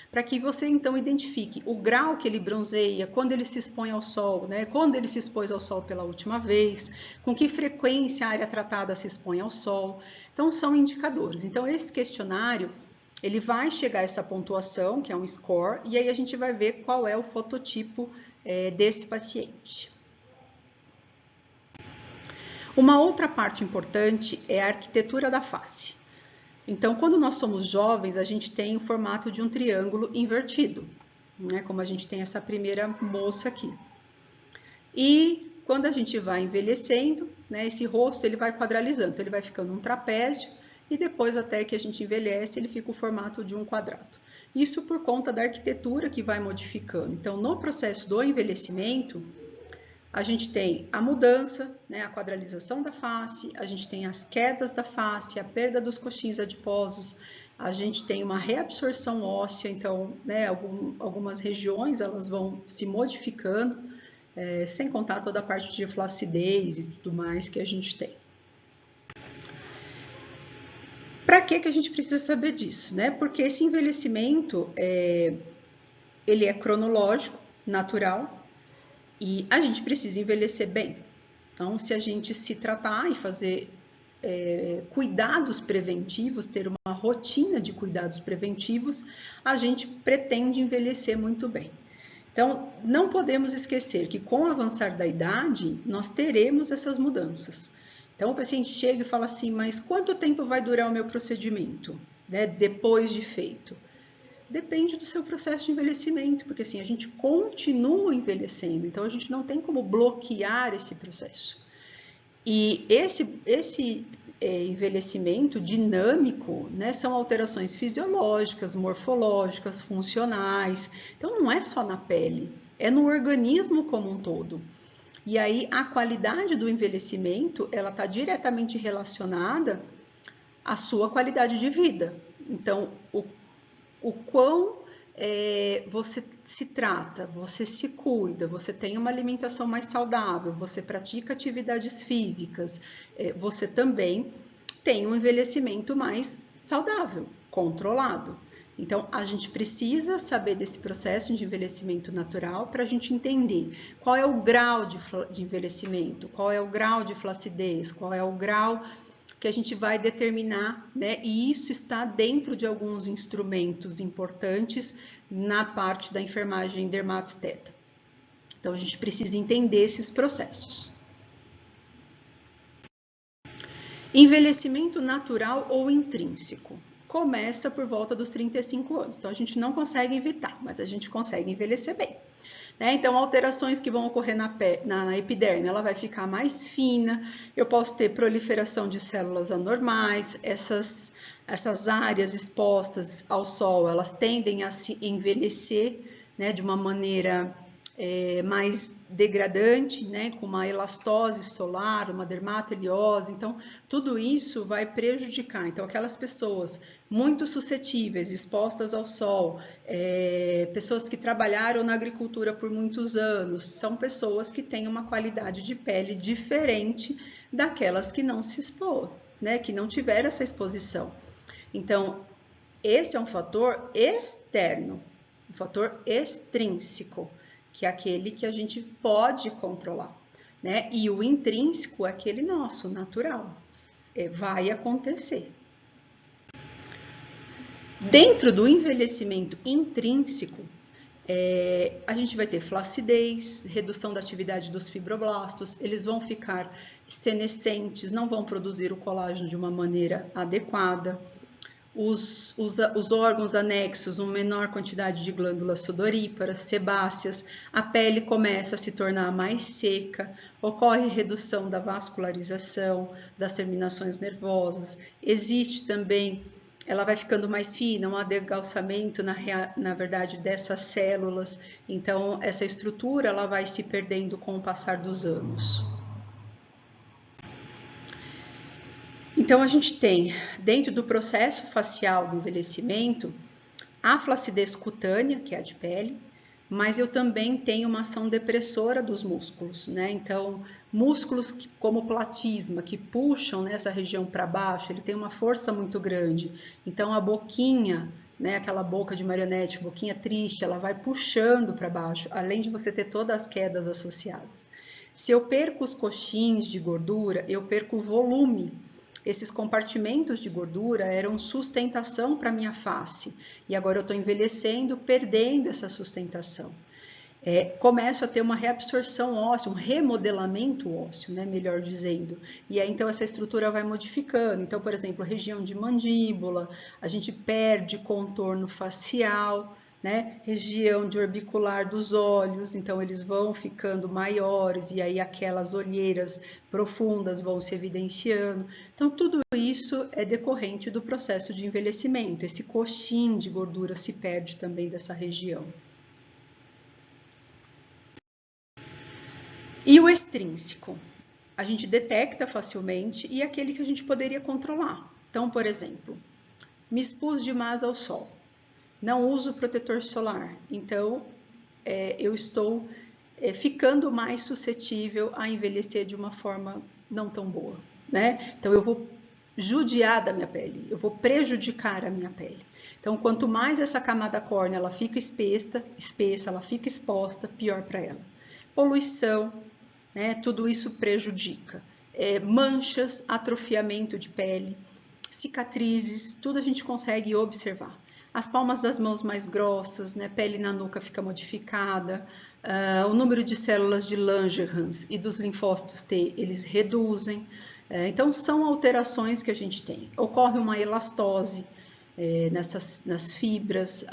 para que você então identifique o grau que ele bronzeia, quando ele se expõe ao sol, né? Quando ele se expôs ao sol pela última vez, com que frequência a área tratada se expõe ao sol. Então, são indicadores. Então, esse questionário, ele vai chegar a essa pontuação, que é um score, e aí a gente vai ver qual é o fototipo desse paciente. Uma outra parte importante é a arquitetura da face. Então, quando nós somos jovens, a gente tem o formato de um triângulo invertido, né? Como a gente tem essa primeira moça aqui. E quando a gente vai envelhecendo, né, esse rosto ele vai quadralizando, então ele vai ficando um trapézio e depois até que a gente envelhece, ele fica o formato de um quadrado. Isso por conta da arquitetura que vai modificando. Então, no processo do envelhecimento, a gente tem a mudança, né, a quadralização da face, a gente tem as quedas da face, a perda dos coxins adiposos, a gente tem uma reabsorção óssea, então, né, algumas regiões elas vão se modificando, sem contar toda a parte de flacidez e tudo mais que a gente tem. Para que a gente precisa saber disso, né? Porque esse envelhecimento, ele é cronológico, natural, e a gente precisa envelhecer bem. Então, se a gente se tratar e fazer cuidados preventivos, ter uma rotina de cuidados preventivos, a gente pretende envelhecer muito bem. Então, não podemos esquecer que com o avançar da idade, nós teremos essas mudanças. Então, o paciente chega e fala assim, mas quanto tempo vai durar o meu procedimento, né, depois de feito? Depende do seu processo de envelhecimento, porque assim, a gente continua envelhecendo, então a gente não tem como bloquear esse processo. E esse envelhecimento dinâmico, né, são alterações fisiológicas, morfológicas, funcionais. Então, não é só na pele, é no organismo como um todo. E aí, a qualidade do envelhecimento, ela está diretamente relacionada à sua qualidade de vida. Então, o quão você se trata, você se cuida, você tem uma alimentação mais saudável, você pratica atividades físicas, você também tem um envelhecimento mais saudável, controlado. Então, a gente precisa saber desse processo de envelhecimento natural para a gente entender qual é o grau de envelhecimento, qual é o grau de flacidez, qual é o grau que a gente vai determinar, né? E isso está dentro de alguns instrumentos importantes na parte da enfermagem dermatosteta. Então, a gente precisa entender esses processos. Envelhecimento natural ou intrínseco. Começa por volta dos 35 anos. Então, a gente não consegue evitar, mas a gente consegue envelhecer bem. Né? Então, alterações que vão ocorrer na epiderme, ela vai ficar mais fina, eu posso ter proliferação de células anormais, essas áreas expostas ao sol, elas tendem a se envelhecer, né, de uma maneira mais degradante, né, com uma elastose solar, uma dermatoeliose. Então, tudo isso vai prejudicar. Então, aquelas pessoas muito suscetíveis, expostas ao sol, pessoas que trabalharam na agricultura por muitos anos, são pessoas que têm uma qualidade de pele diferente daquelas que não se expôs, né, que não tiveram essa exposição. Então, esse é um fator externo, um fator extrínseco, que é aquele que a gente pode controlar, né? E o intrínseco é aquele nosso, natural, vai acontecer. Dentro do envelhecimento intrínseco, a gente vai ter flacidez, redução da atividade dos fibroblastos, eles vão ficar senescentes, não vão produzir o colágeno de uma maneira adequada. Os órgãos anexos, uma menor quantidade de glândulas sudoríparas, sebáceas, a pele começa a se tornar mais seca, ocorre redução da vascularização, das terminações nervosas, existe também, ela vai ficando mais fina, um adelgaçamento, na verdade, dessas células, então essa estrutura ela vai se perdendo com o passar dos anos. Então, a gente tem, dentro do processo facial do envelhecimento, a flacidez cutânea, que é a de pele, mas eu também tenho uma ação depressora dos músculos, né? Então, músculos como o platisma, que puxam nessa região para baixo, ele tem uma força muito grande. Então, a boquinha, né, aquela boca de marionete, boquinha triste, ela vai puxando para baixo, além de você ter todas as quedas associadas. Se eu perco os coxins de gordura, eu perco o volume. Esses compartimentos de gordura eram sustentação para minha face e agora eu estou envelhecendo, perdendo essa sustentação. Começo a ter uma reabsorção óssea, um remodelamento ósseo, né, melhor dizendo. E aí então essa estrutura vai modificando. Então, por exemplo, região de mandíbula, a gente perde contorno facial, né? Região de orbicular dos olhos, então eles vão ficando maiores e aí aquelas olheiras profundas vão se evidenciando. Então tudo isso é decorrente do processo de envelhecimento. Esse coxim de gordura se perde também dessa região. E o extrínseco? A gente detecta facilmente e é aquele que a gente poderia controlar. Então, por exemplo, me expus demais ao sol. Não uso protetor solar, então eu estou ficando mais suscetível a envelhecer de uma forma não tão boa, né? Então eu vou judiar da minha pele, eu vou prejudicar a minha pele. Então quanto mais essa camada córnea ela fica espessa, ela fica exposta, pior para ela. Poluição, né? Tudo isso prejudica. Manchas, atrofiamento de pele, cicatrizes, tudo a gente consegue observar. As palmas das mãos mais grossas, né? Pele na nuca fica modificada, o número de células de Langerhans e dos linfócitos T, eles reduzem. Então, são alterações que a gente tem. Ocorre uma elastose nas fibras,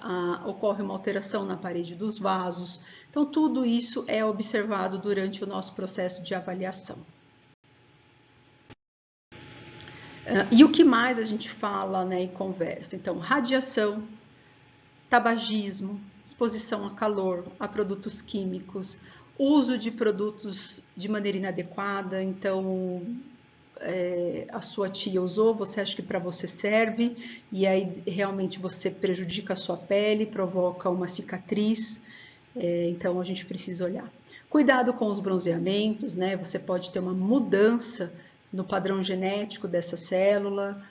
ocorre uma alteração na parede dos vasos. Então, tudo isso é observado durante o nosso processo de avaliação. E o que mais a gente fala, né, e conversa? Então, radiação, tabagismo, exposição a calor, a produtos químicos, uso de produtos de maneira inadequada. Então, a sua tia usou, você acha que para você serve, e aí realmente você prejudica a sua pele, provoca uma cicatriz. Então, a gente precisa olhar. Cuidado com os bronzeamentos, né? Você pode ter uma mudança no padrão genético dessa célula,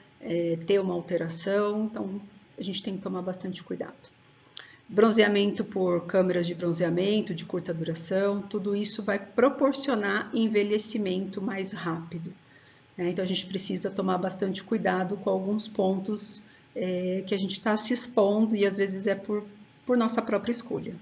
ter uma alteração, então a gente tem que tomar bastante cuidado. Bronzeamento por câmeras de bronzeamento de curta duração, tudo isso vai proporcionar envelhecimento mais rápido, né? Então a gente precisa tomar bastante cuidado com alguns pontos que a gente está se expondo e às vezes é por nossa própria escolha.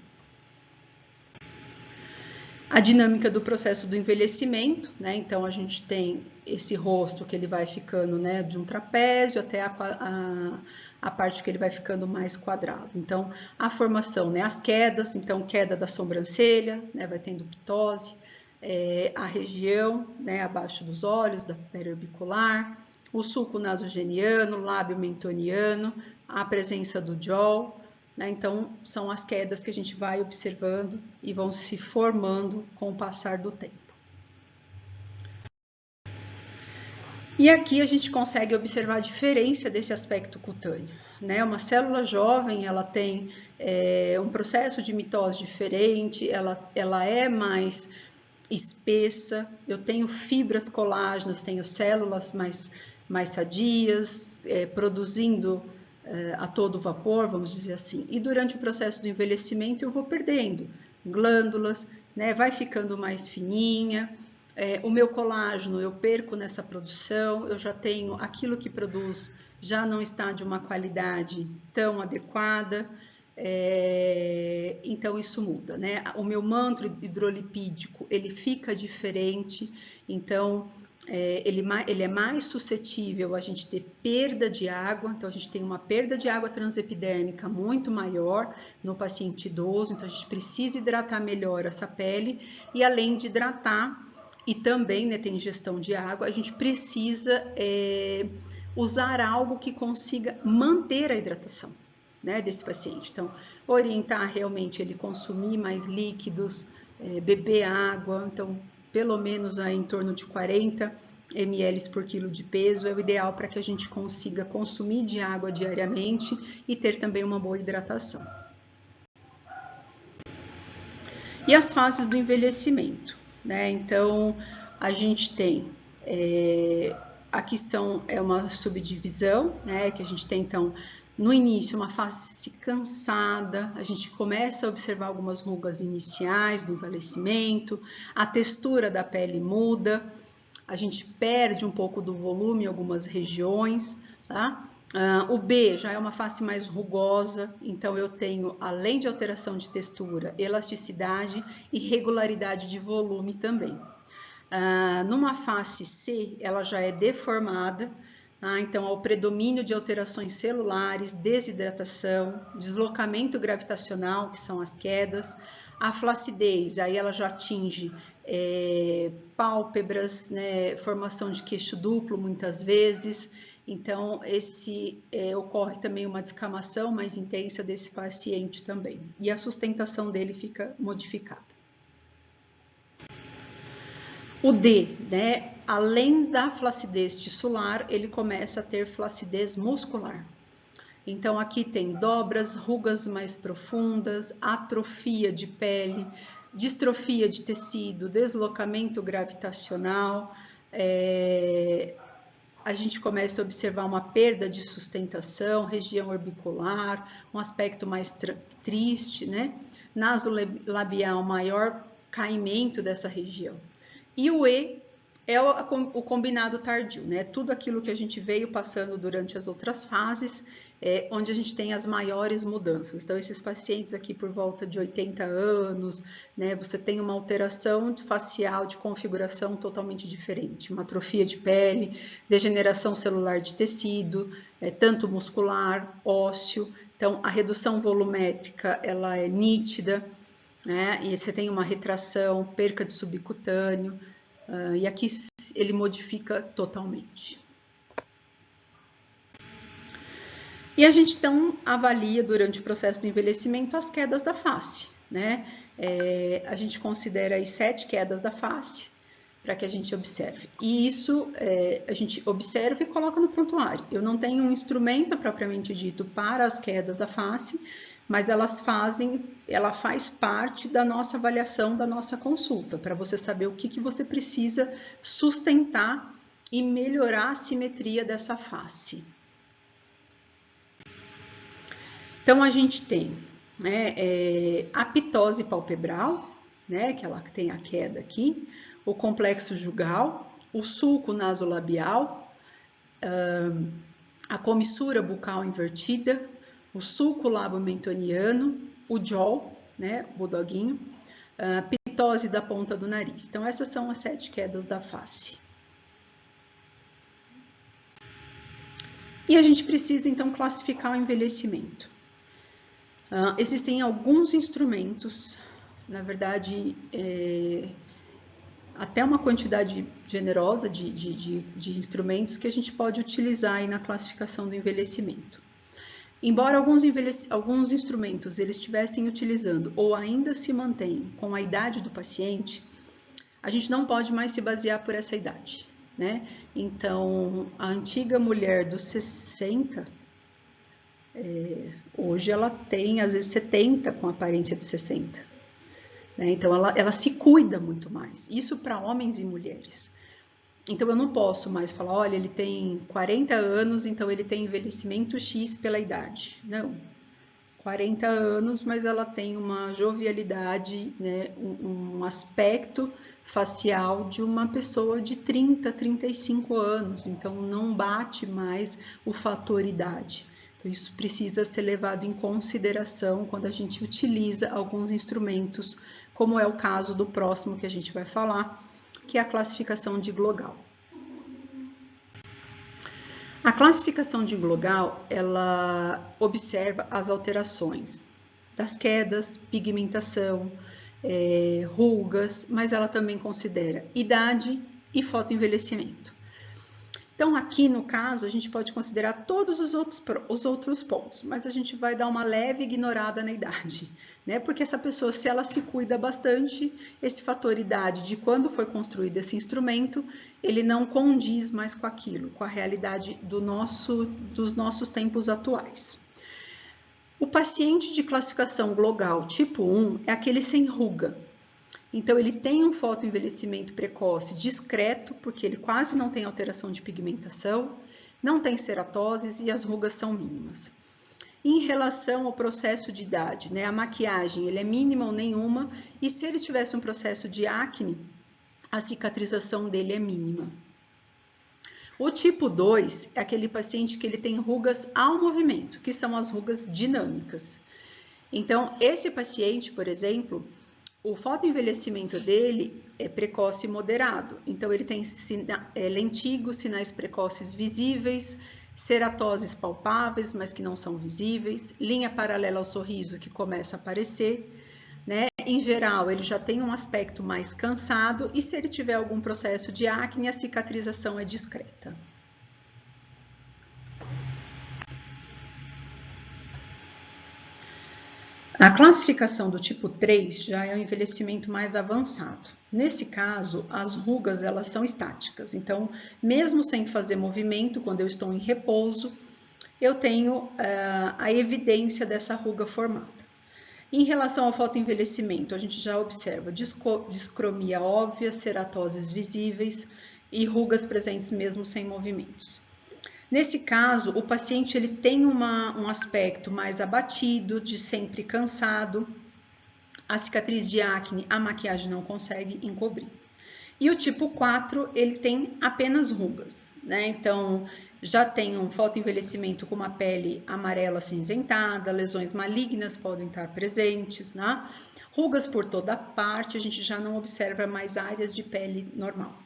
A dinâmica do processo do envelhecimento, né? Então a gente tem esse rosto que ele vai ficando, né, de um trapézio até a parte que ele vai ficando mais quadrado. Então a formação, né, as quedas, então queda da sobrancelha, né, vai tendo ptose, a região, né, abaixo dos olhos, da pele orbicular, o sulco nasogeniano, lábio mentoniano, a presença do jaw. Então, são as quedas que a gente vai observando e vão se formando com o passar do tempo. E aqui a gente consegue observar a diferença desse aspecto cutâneo, né? Uma célula jovem, ela tem um processo de mitose diferente, ela é mais espessa, eu tenho fibras colágenas, tenho células mais sadias, produzindo a todo vapor, vamos dizer assim. E durante o processo do envelhecimento eu vou perdendo glândulas, né? Vai ficando mais fininha. O meu colágeno eu perco nessa produção, eu já tenho aquilo que produz, já não está de uma qualidade tão adequada, então isso muda, né? O meu manto hidrolipídico, ele fica diferente, então ele é mais suscetível a gente ter perda de água, então a gente tem uma perda de água transepidérmica muito maior no paciente idoso, então a gente precisa hidratar melhor essa pele, e além de hidratar, e também, né, tem ingestão de água, a gente precisa usar algo que consiga manter a hidratação, né, desse paciente. Então, orientar realmente ele consumir mais líquidos, beber água, então pelo menos em torno de 40 ml por quilo de peso é o ideal para que a gente consiga consumir de água diariamente e ter também uma boa hidratação. E as fases do envelhecimento, né? Então, a gente tem, aqui é uma subdivisão, né? Que a gente tem, então, no início, uma fase cansada, a gente começa a observar algumas rugas iniciais do envelhecimento, a textura da pele muda, a gente perde um pouco do volume em algumas regiões, tá? O B já é uma face mais rugosa, então eu tenho, além de alteração de textura, elasticidade e regularidade de volume também. Numa face C, ela já é deformada, então há o predomínio de alterações celulares, desidratação, deslocamento gravitacional, que são as quedas, a flacidez, aí ela já atinge pálpebras, né, formação de queixo duplo muitas vezes, então ocorre também uma descamação mais intensa desse paciente também, e a sustentação dele fica modificada. O D, né, além da flacidez tissular, ele começa a ter flacidez muscular. Então, aqui tem dobras, rugas mais profundas, atrofia de pele, distrofia de tecido, deslocamento gravitacional. A gente começa a observar uma perda de sustentação, região orbicular, um aspecto mais triste, né? Nasolabial, maior caimento dessa região. E o E é o combinado tardio, né? Tudo aquilo que a gente veio passando durante as outras fases, onde a gente tem as maiores mudanças. Então, esses pacientes aqui por volta de 80 anos, né? Você tem uma alteração facial de configuração totalmente diferente, uma atrofia de pele, degeneração celular de tecido, tanto muscular, ósseo. Então, a redução volumétrica, ela é nítida, né? E você tem uma retração, perca de subcutâneo, e aqui ele modifica totalmente. E a gente então avalia durante o processo do envelhecimento as quedas da face, né? A gente considera aí 7 quedas da face para que a gente observe. E isso a gente observa e coloca no prontuário. Eu não tenho um instrumento propriamente dito para as quedas da face, mas ela faz parte da nossa avaliação, da nossa consulta, para você saber o que você precisa sustentar e melhorar a simetria dessa face. Então, a gente tem, né, a ptose palpebral, né, que ela tem a queda aqui, o complexo jugal, o sulco nasolabial, a comissura bucal invertida, o sulco labomentoniano, o jaw, né, o bulldoguinho, a ptose da ponta do nariz. Então, essas são as 7 quedas da face. E a gente precisa, então, classificar o envelhecimento. Existem alguns instrumentos, na verdade, até uma quantidade generosa de instrumentos que a gente pode utilizar aí na classificação do envelhecimento. Embora alguns instrumentos eles estivessem utilizando ou ainda se mantêm com a idade do paciente, a gente não pode mais se basear por essa idade, né? Então, a antiga mulher dos 60, hoje ela tem às vezes 70 com aparência de 60. Né? Então, ela se cuida muito mais. Isso para homens e mulheres. Então, eu não posso mais falar, olha, ele tem 40 anos, então ele tem envelhecimento X pela idade. Não. 40 anos, mas ela tem uma jovialidade, né, um aspecto facial de uma pessoa de 30, 35 anos. Então, não bate mais o fator idade. Então, isso precisa ser levado em consideração quando a gente utiliza alguns instrumentos, como é o caso do próximo que a gente vai falar, que é a classificação de Glogau. A classificação de Glogau, ela observa as alterações das quedas, pigmentação, rugas, mas ela também considera idade e fotoenvelhecimento. Então, aqui no caso, a gente pode considerar todos os outros pontos, mas a gente vai dar uma leve ignorada na idade, né? Porque essa pessoa, se ela se cuida bastante, esse fator idade de quando foi construído esse instrumento, ele não condiz mais com aquilo, com a realidade dos nossos tempos atuais. O paciente de classificação Glogau tipo 1 é aquele sem ruga. Então, ele tem um fotoenvelhecimento precoce discreto, porque ele quase não tem alteração de pigmentação, não tem ceratoses e as rugas são mínimas. Em relação ao processo de idade, né, a maquiagem ele é mínima ou nenhuma, e se ele tivesse um processo de acne, a cicatrização dele é mínima. O tipo 2 é aquele paciente que ele tem rugas ao movimento, que são as rugas dinâmicas. Então, esse paciente, por exemplo, o fotoenvelhecimento dele é precoce e moderado, então ele tem lentigos, sinais precoces visíveis, ceratoses palpáveis, mas que não são visíveis, linha paralela ao sorriso que começa a aparecer, né? Em geral, ele já tem um aspecto mais cansado e se ele tiver algum processo de acne, a cicatrização é discreta. A classificação do tipo 3 já é o envelhecimento mais avançado. Nesse caso, as rugas elas são estáticas. Então, mesmo sem fazer movimento, quando eu estou em repouso, eu tenho a evidência dessa ruga formada. Em relação ao fotoenvelhecimento, a gente já observa discromia óbvia, ceratoses visíveis e rugas presentes mesmo sem movimentos. Nesse caso, o paciente ele tem um aspecto mais abatido, de sempre cansado, a cicatriz de acne, a maquiagem não consegue encobrir. E o tipo 4, ele tem apenas rugas, né? Então, já tem um fotoenvelhecimento com uma pele amarela acinzentada, lesões malignas podem estar presentes, né? Rugas por toda parte, a gente já não observa mais áreas de pele normal.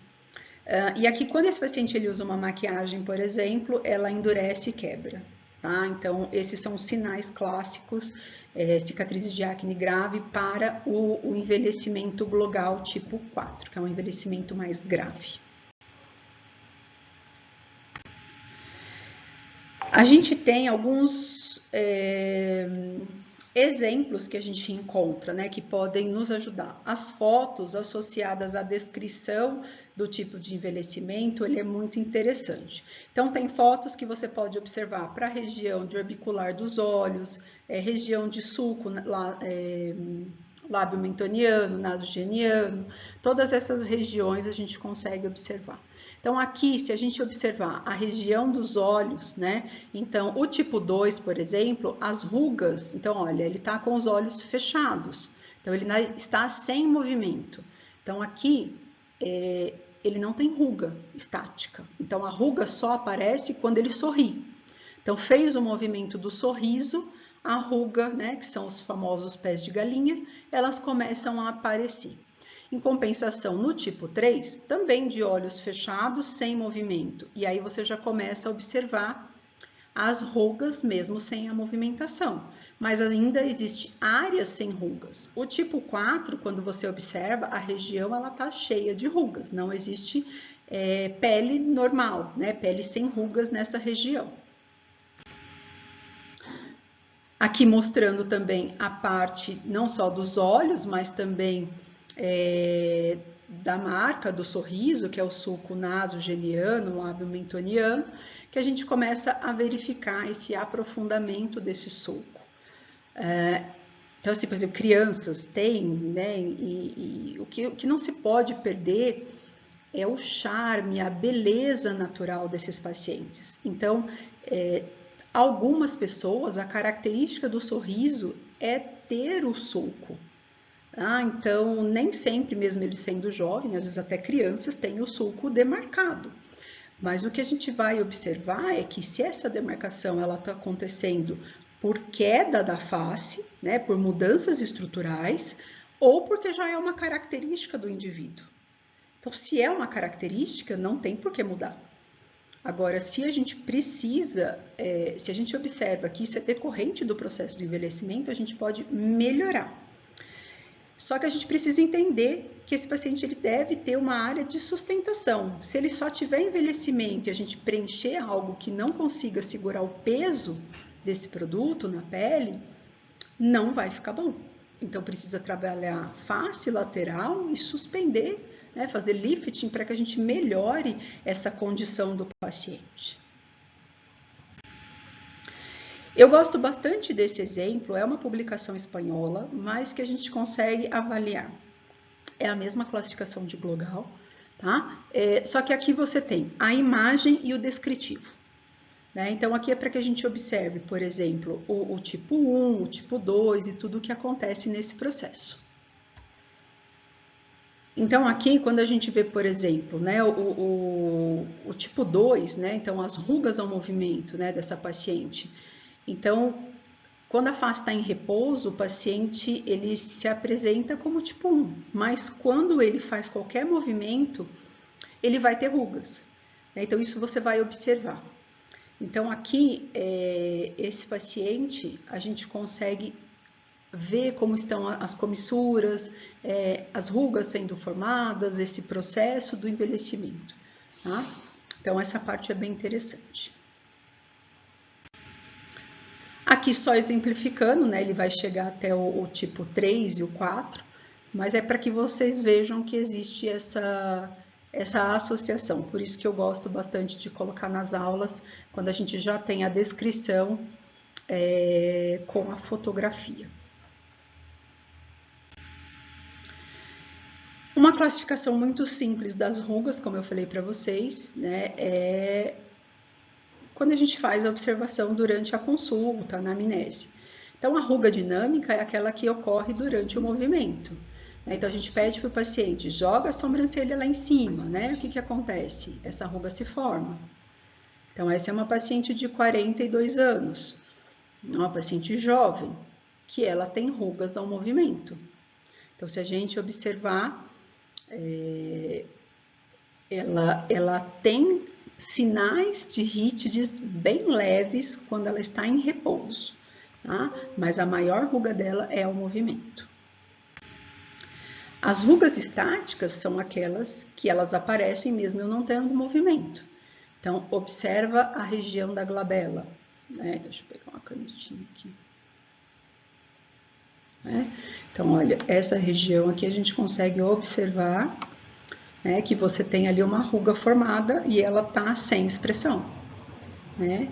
E aqui, quando esse paciente ele usa uma maquiagem, por exemplo, ela endurece e quebra, tá? Então, esses são os sinais clássicos, cicatrizes de acne grave para o envelhecimento Glogau tipo 4, que é um envelhecimento mais grave. A gente tem alguns exemplos que a gente encontra, né, que podem nos ajudar. As fotos associadas à descrição do tipo de envelhecimento, ele é muito interessante. Então, tem fotos que você pode observar para a região de orbicular dos olhos, região de sulco, lábio mentoniano, nasogeniano, todas essas regiões a gente consegue observar. Então, aqui, se a gente observar a região dos olhos, né? Então, o tipo 2, por exemplo, as rugas, então, olha, ele está com os olhos fechados. Então, ele está sem movimento. Então, aqui, ele não tem ruga estática. Então, a ruga só aparece quando ele sorri. Então, fez o movimento do sorriso, a ruga, né, que são os famosos pés de galinha, elas começam a aparecer. Em compensação, no tipo 3, também de olhos fechados, sem movimento. E aí você já começa a observar as rugas mesmo sem a movimentação. Mas ainda existe áreas sem rugas. O tipo 4, quando você observa, a região ela está cheia de rugas. Não existe pele normal, né? Pele sem rugas nessa região. Aqui mostrando também a parte não só dos olhos, mas também da marca do sorriso, que é o sulco nasogeniano, lábio mentoniano, que a gente começa a verificar esse aprofundamento desse sulco. Então, assim, por exemplo, crianças têm, né, e o que não se pode perder é o charme, a beleza natural desses pacientes. Então, algumas pessoas, a característica do sorriso é ter o sulco. Então, nem sempre, mesmo ele sendo jovem, às vezes até crianças, têm o sulco demarcado. Mas o que a gente vai observar é que se essa demarcação ela está acontecendo por queda da face, né, por mudanças estruturais, ou porque já é uma característica do indivíduo. Então, se é uma característica, não tem por que mudar. Agora, se a gente precisa, se a gente observa que isso é decorrente do processo de envelhecimento, a gente pode melhorar. Só que a gente precisa entender que esse paciente ele deve ter uma área de sustentação. Se ele só tiver envelhecimento e a gente preencher algo que não consiga segurar o peso desse produto na pele, não vai ficar bom. Então, precisa trabalhar face lateral e suspender, né, fazer lifting para que a gente melhore essa condição do paciente. Eu gosto bastante desse exemplo, é uma publicação espanhola, mas que a gente consegue avaliar. É a mesma classificação de Glogal, tá? Só que aqui você tem a imagem e o descritivo. Né? Então, aqui é para que a gente observe, por exemplo, o tipo 1, o tipo 2 e tudo o que acontece nesse processo. Então, aqui, quando a gente vê, por exemplo, né, o tipo 2, né, então as rugas ao movimento, né, dessa paciente. Então, quando a face está em repouso, o paciente ele se apresenta como tipo 1, mas quando ele faz qualquer movimento, ele vai ter rugas. Né? Então, isso você vai observar. Então, aqui, esse paciente, a gente consegue ver como estão as comissuras, as rugas sendo formadas, esse processo do envelhecimento. Tá? Então, essa parte é bem interessante. Aqui só exemplificando, né, ele vai chegar até o tipo 3 e o 4, mas é para que vocês vejam que existe essa associação. Por isso que eu gosto bastante de colocar nas aulas, quando a gente já tem a descrição com a fotografia. Uma classificação muito simples das rugas, como eu falei para vocês, né, é quando a gente faz a observação durante a consulta, na anamnese. Então, a ruga dinâmica é aquela que ocorre durante o movimento. Então, a gente pede para o paciente, joga a sobrancelha lá em cima, né? O que acontece? Essa ruga se forma. Então, essa é uma paciente de 42 anos, uma paciente jovem, que ela tem rugas ao movimento. Então, se a gente observar, ela tem sinais de rítides bem leves quando ela está em repouso, tá? Mas a maior ruga dela é o movimento. As rugas estáticas são aquelas que elas aparecem mesmo eu não tendo movimento. Então, observa a região da glabela. Né? Deixa eu pegar uma canetinha aqui. Né? Então, olha, essa região aqui a gente consegue observar, né, que você tem ali uma ruga formada e ela tá sem expressão, né?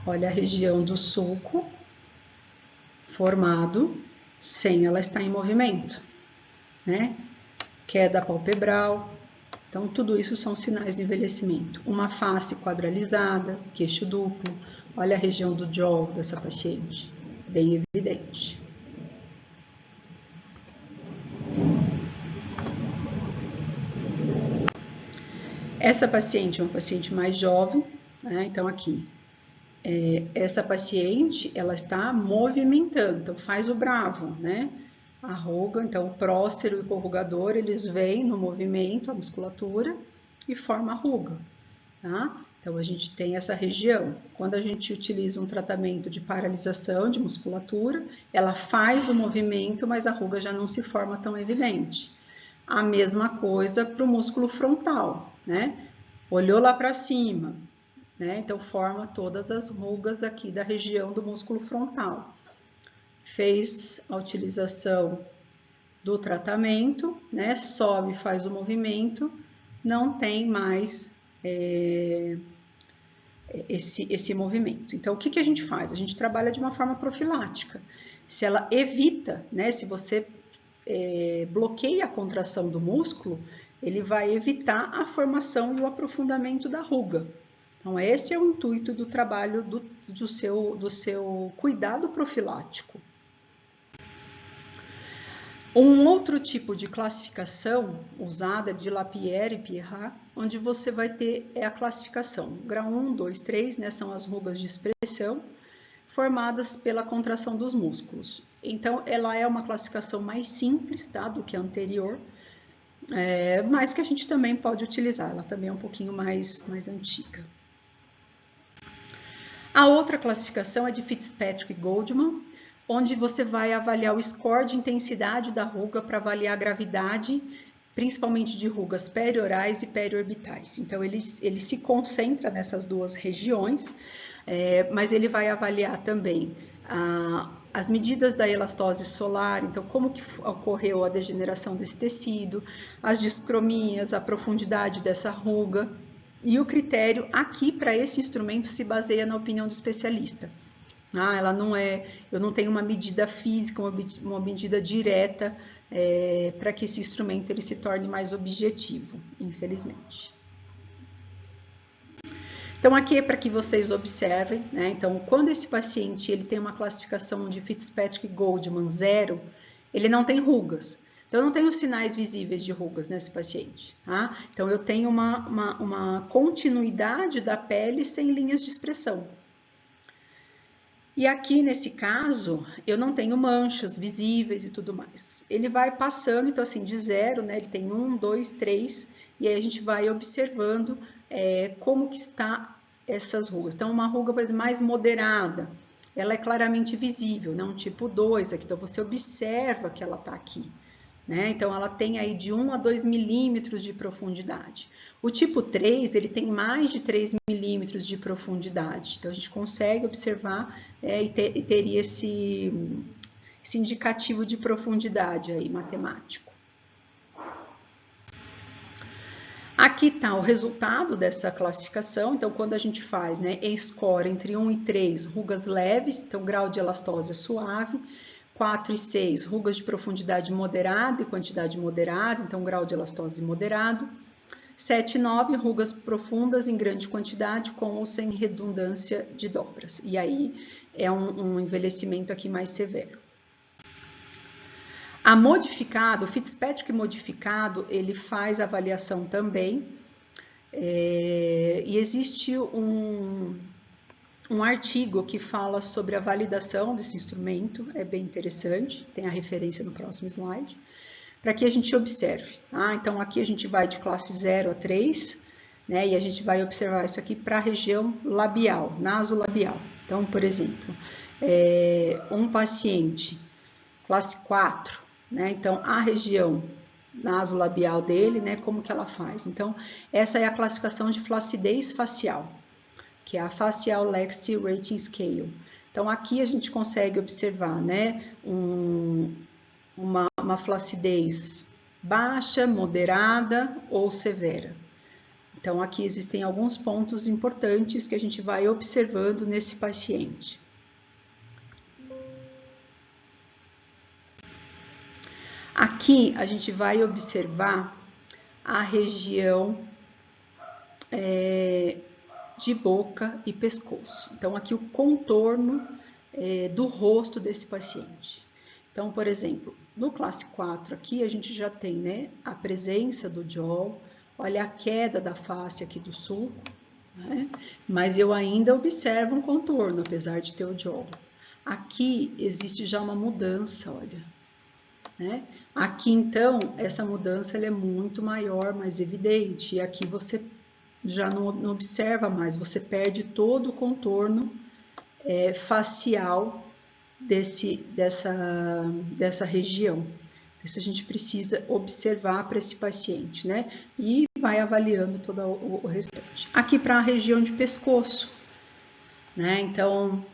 Olha a região do sulco formado sem ela estar em movimento, né? Queda palpebral, Então, tudo isso são sinais do envelhecimento. Uma face quadralizada, queixo duplo. Olha a região do jaw dessa paciente, bem evidente. Essa paciente é uma paciente mais jovem, né? Então, aqui, essa paciente, ela está movimentando, então faz o bravo, né? A ruga, então o próstero e o corrugador, eles vêm no movimento, a musculatura, e forma a ruga, tá? Então a gente tem essa região. Quando a gente utiliza um tratamento de paralisação de musculatura, ela faz o movimento, mas a ruga já não se forma tão evidente. A mesma coisa para o músculo frontal, né? Olhou lá para cima, né? Então forma todas as rugas aqui da região do músculo frontal. Fez a utilização do tratamento, né? Sobe, faz o movimento, não tem mais esse movimento. Então, o que a gente faz? A gente trabalha de uma forma profilática. Se ela evita, né? Se você bloqueia a contração do músculo, ele vai evitar a formação e o aprofundamento da ruga. Então, esse é o intuito do trabalho do seu cuidado profilático. Um outro tipo de classificação usada é de Lapierre e Pierrat, onde você vai ter a classificação. Grau 1, 2, 3, né, são as rugas de expressão, formadas pela contração dos músculos. Então, ela é uma classificação mais simples, tá, do que a anterior, mas que a gente também pode utilizar. Ela também é um pouquinho mais antiga. A outra classificação é de Fitzpatrick e Goldman, onde você vai avaliar o score de intensidade da ruga para avaliar a gravidade, principalmente de rugas periorais e periorbitais. Então, ele se concentra nessas duas regiões, mas ele vai avaliar também as medidas da elastose solar, então como que ocorreu a degeneração desse tecido, as discromias, a profundidade dessa ruga, e o critério aqui para esse instrumento se baseia na opinião do especialista. Ela não eu não tenho uma medida física, uma medida direta para que esse instrumento ele se torne mais objetivo, infelizmente. Então, aqui é para que vocês observem, né? Então, quando esse paciente ele tem uma classificação de Fitzpatrick Goldman 0, ele não tem rugas. Então, eu não tenho sinais visíveis de rugas nesse paciente, tá? Então, eu tenho uma continuidade da pele sem linhas de expressão. E aqui, nesse caso, eu não tenho manchas visíveis e tudo mais. Ele vai passando, então, assim, de 0, né? Ele tem 1, 2, 3, e aí a gente vai observando como que está essas rugas. Então, uma ruga, por exemplo, mais moderada, ela é claramente visível, né? Um tipo 2 aqui, então você observa que ela está aqui, né? Então, ela tem aí de 1 a 2 milímetros de profundidade. O tipo 3, ele tem mais de 3 milímetros de profundidade. Então, a gente consegue observar e teria esse indicativo de profundidade aí, matemático. Aqui está o resultado dessa classificação. Então, quando a gente faz, né, E-score entre 1 e 3, rugas leves, então grau de elastose é suave. 4 e 6, rugas de profundidade moderada e quantidade moderada, então grau de elastose moderado. 7 e 9, rugas profundas em grande quantidade com ou sem redundância de dobras. E aí é um envelhecimento aqui mais severo. A modificado, o Fitzpatrick modificado, ele faz avaliação também. E existe um artigo que fala sobre a validação desse instrumento, é bem interessante, tem a referência no próximo slide, para que a gente observe. Então, aqui a gente vai de classe 0 a 3, né, e a gente vai observar isso aqui para a região labial, nasolabial. Então, por exemplo, um paciente, classe 4, né, então a região nasolabial dele, né, como que ela faz? Então, essa é a classificação de flacidez facial, que é a Facial Laxity Rating Scale. Então, aqui a gente consegue observar, né, uma flacidez baixa, moderada ou severa. Então, aqui existem alguns pontos importantes que a gente vai observando nesse paciente. Aqui a gente vai observar a região de boca e pescoço. Então, aqui o contorno do rosto desse paciente. Então, por exemplo, no classe 4 aqui a gente já tem, né, a presença do jaw, olha a queda da face aqui do sulco, né? Mas eu ainda observo um contorno, apesar de ter o jaw. Aqui existe já uma mudança, olha, né? Aqui, então, essa mudança ela é muito maior, mais evidente, e aqui você já não observa mais, você perde todo o contorno facial dessa região. Isso a gente precisa observar para esse paciente, né? E vai avaliando todo o restante. Aqui para a região de pescoço, né? Então,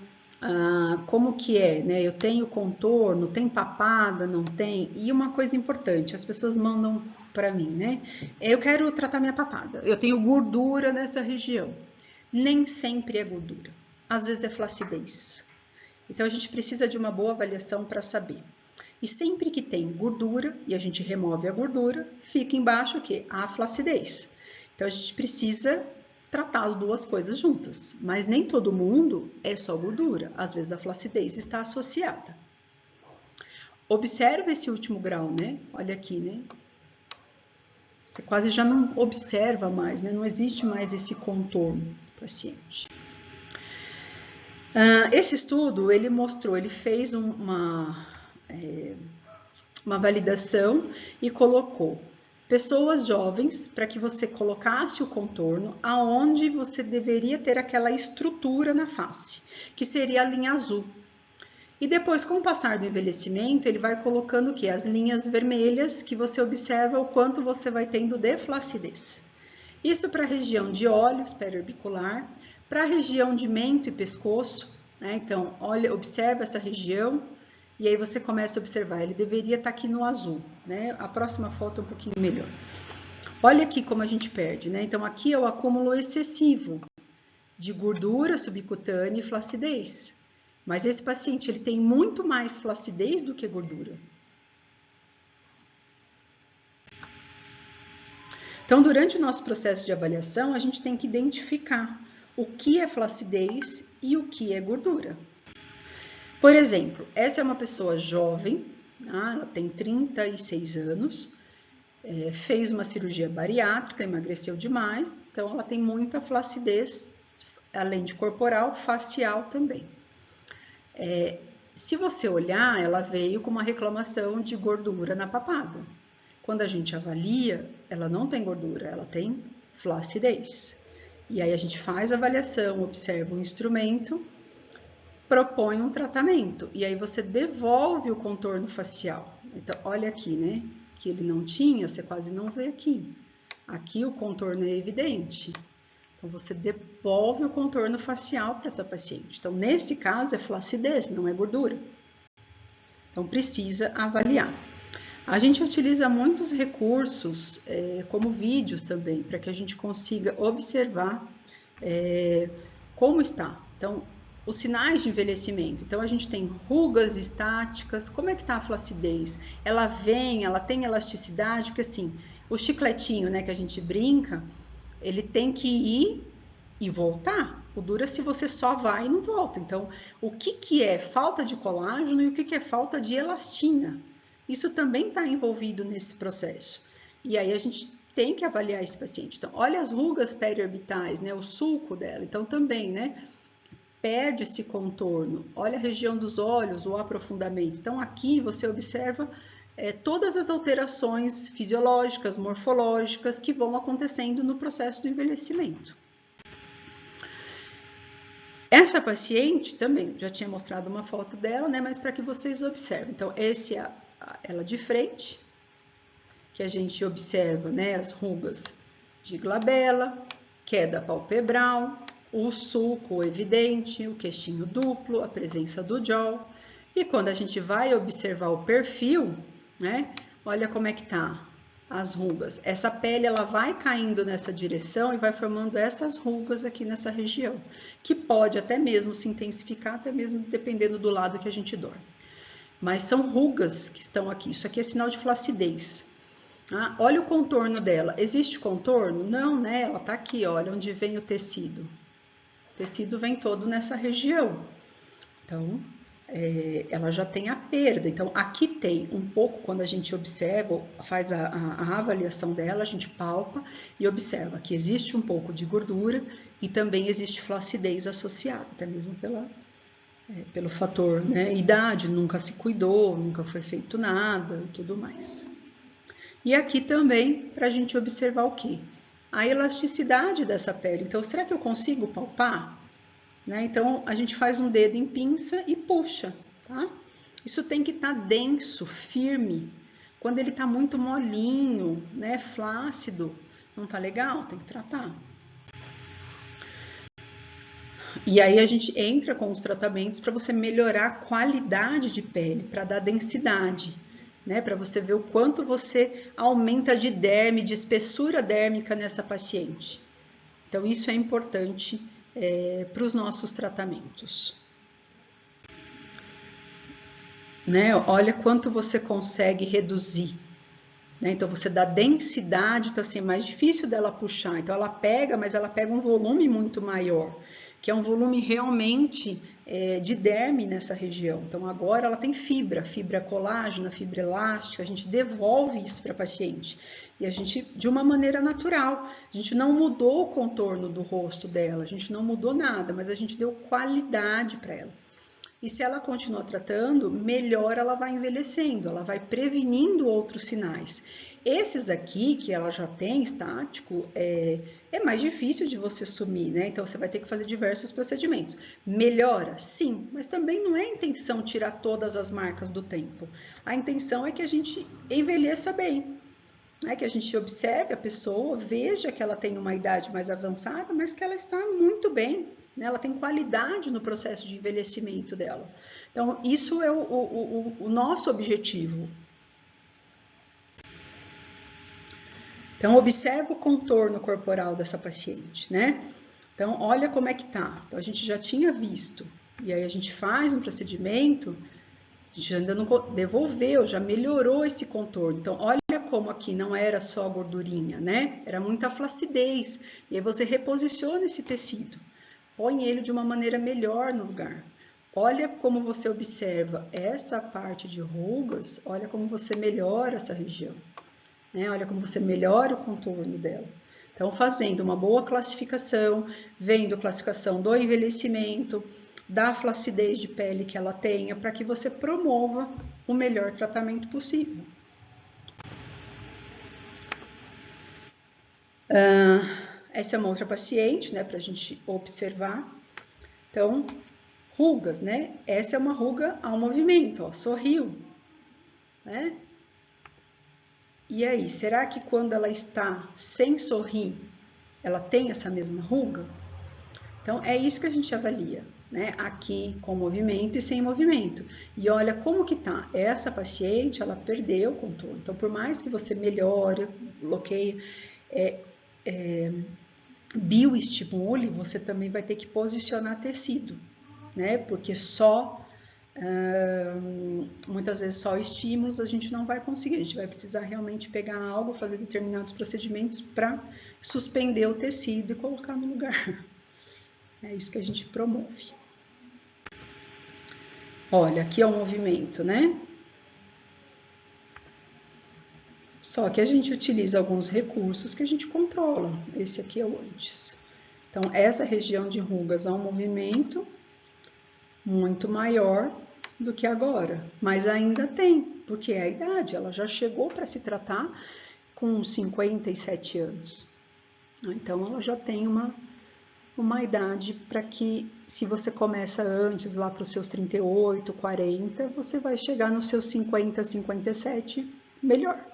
como que é, né? Eu tenho contorno, tem papada, não tem? E uma coisa importante, as pessoas mandam para mim, né? Eu quero tratar minha papada, eu tenho gordura nessa região. Nem sempre é gordura, às vezes é flacidez. Então, a gente precisa de uma boa avaliação para saber. E sempre que tem gordura, e a gente remove a gordura, fica embaixo o quê? A flacidez. Então, a gente precisa tratar as duas coisas juntas. Mas nem todo mundo é só gordura. Às vezes, a flacidez está associada. Observa esse último grau, né? Olha aqui, né? Você quase já não observa mais, né? Não existe mais esse contorno do paciente. Esse estudo, ele fez uma validação e colocou pessoas jovens para que você colocasse o contorno aonde você deveria ter aquela estrutura na face, que seria a linha azul. E depois, com o passar do envelhecimento, ele vai colocando o quê? As linhas vermelhas, que você observa o quanto você vai tendo de flacidez. Isso para a região de olhos, periorbicular, para a região de mento e pescoço, né? Então, olha, observa essa região e aí você começa a observar. Ele deveria estar aqui no azul, né? A próxima foto é um pouquinho melhor. Olha aqui como a gente perde, né? Então, aqui é o acúmulo excessivo de gordura subcutânea e flacidez. Mas esse paciente, ele tem muito mais flacidez do que gordura. Então, durante o nosso processo de avaliação, a gente tem que identificar o que é flacidez e o que é gordura. Por exemplo, essa é uma pessoa jovem, ela tem 36 anos, fez uma cirurgia bariátrica, emagreceu demais, então ela tem muita flacidez, além de corporal, facial também. Se você olhar, ela veio com uma reclamação de gordura na papada. Quando a gente avalia, ela não tem gordura, ela tem flacidez. E aí a gente faz a avaliação, observa o instrumento, propõe um tratamento. E aí você devolve o contorno facial. Então, olha aqui, né? Que ele não tinha, você quase não vê aqui. Aqui o contorno é evidente. Então, você devolve o contorno facial para essa paciente. Então, nesse caso, é flacidez, não é gordura. Então, precisa avaliar. A gente utiliza muitos recursos, como vídeos também, para que a gente consiga observar como está. Então, os sinais de envelhecimento. Então, a gente tem rugas estáticas. Como é que está a flacidez? Ela vem, ela tem elasticidade, porque assim, o chicletinho, né, que a gente brinca, ele tem que ir e voltar. O duro é se você só vai e não volta. Então, o que é falta de colágeno e o que é falta de elastina? Isso também está envolvido nesse processo. E aí a gente tem que avaliar esse paciente. Então, olha as rugas periorbitais, né? O sulco dela. Então, também, né? Perde esse contorno. Olha a região dos olhos, o aprofundamento. Então, aqui você observa todas as alterações fisiológicas, morfológicas que vão acontecendo no processo do envelhecimento. Essa paciente também, já tinha mostrado uma foto dela, né? Mas para que vocês observem. Então, esse é ela de frente, que a gente observa, né, as rugas de glabela, queda palpebral, o sulco evidente, o queixinho duplo, a presença do jaw. E quando a gente vai observar o perfil, né, olha como é que tá as rugas. Essa pele, ela vai caindo nessa direção e vai formando essas rugas aqui nessa região, que pode até mesmo se intensificar, até mesmo dependendo do lado que a gente dorme. Mas são rugas que estão aqui. Isso aqui é sinal de flacidez. Ah, olha o contorno dela. Existe contorno? Não, né? Ela tá aqui, olha onde vem o tecido. O tecido vem todo nessa região. Então, ela já tem a perda. Então, aqui tem um pouco, quando a gente observa, faz a avaliação dela, a gente palpa e observa que existe um pouco de gordura e também existe flacidez associada, até mesmo pelo fator, né, idade, nunca se cuidou, nunca foi feito nada e tudo mais. E aqui também, para a gente observar o quê? A elasticidade dessa pele. Então, será que eu consigo palpar? Né? Então, a gente faz um dedo em pinça e puxa, tá? Isso tem que estar denso, firme. Quando ele está muito molinho, né, flácido, não tá legal, tem que tratar. E aí a gente entra com os tratamentos para você melhorar a qualidade de pele, para dar densidade, né? Para você ver o quanto você aumenta de derme, de espessura dérmica nessa paciente. Então, isso é importante para os nossos tratamentos. Né? Olha quanto você consegue reduzir. Né? Então, você dá densidade, então assim, é mais difícil dela puxar. Então, ela pega, mas ela pega um volume muito maior, que é um volume realmente de derme nessa região. Então, agora ela tem fibra colágena, fibra elástica, a gente devolve isso para a paciente. E a gente, de uma maneira natural, a gente não mudou o contorno do rosto dela, a gente não mudou nada, mas a gente deu qualidade para ela. E se ela continuar tratando, melhor ela vai envelhecendo, ela vai prevenindo outros sinais. Esses aqui, que ela já tem estático, é mais difícil de você sumir, né? Então, você vai ter que fazer diversos procedimentos. Melhora? Sim, mas também não é a intenção tirar todas as marcas do tempo. A intenção é que a gente envelheça bem, né? Que a gente observe a pessoa, veja que ela tem uma idade mais avançada, mas que ela está muito bem, né? Ela tem qualidade no processo de envelhecimento dela. Então, isso é o nosso objetivo. Então, observa o contorno corporal dessa paciente, né? Então, olha como é que tá. Então, a gente já tinha visto. E aí, a gente faz um procedimento, a gente ainda não devolveu, já melhorou esse contorno. Então, olha como aqui não era só gordurinha, né? Era muita flacidez. E aí, você reposiciona esse tecido. Põe ele de uma maneira melhor no lugar. Olha como você observa essa parte de rugas, olha como você melhora essa região. Né? Olha como você melhora o contorno dela. Então, fazendo uma boa classificação, vendo a classificação do envelhecimento, da flacidez de pele que ela tenha, para que você promova o melhor tratamento possível. Essa é uma outra paciente, né, para a gente observar. Então, rugas, né? Essa é uma ruga ao movimento, ó, sorriu, né? E aí, será que quando ela está sem sorrir, ela tem essa mesma ruga? Então, é isso que a gente avalia, né? Aqui com movimento e sem movimento. E olha como que tá. Essa paciente, ela perdeu o contorno. Então, por mais que você melhore, bloqueie, bioestimule, você também vai ter que posicionar tecido, né? Porque muitas vezes só estímulos a gente não vai conseguir, a gente vai precisar realmente pegar algo, fazer determinados procedimentos para suspender o tecido e colocar no lugar. É isso que a gente promove. Olha, aqui é o movimento, né? Só que a gente utiliza alguns recursos que a gente controla. Esse aqui é o antes. Então, essa região de rugas há um movimento muito maior do que agora, mas ainda tem, porque é a idade, ela já chegou para se tratar com 57 anos. Então, ela já tem uma idade para que, se você começa antes, lá para os seus 38, 40, você vai chegar nos seus 50, 57 melhor.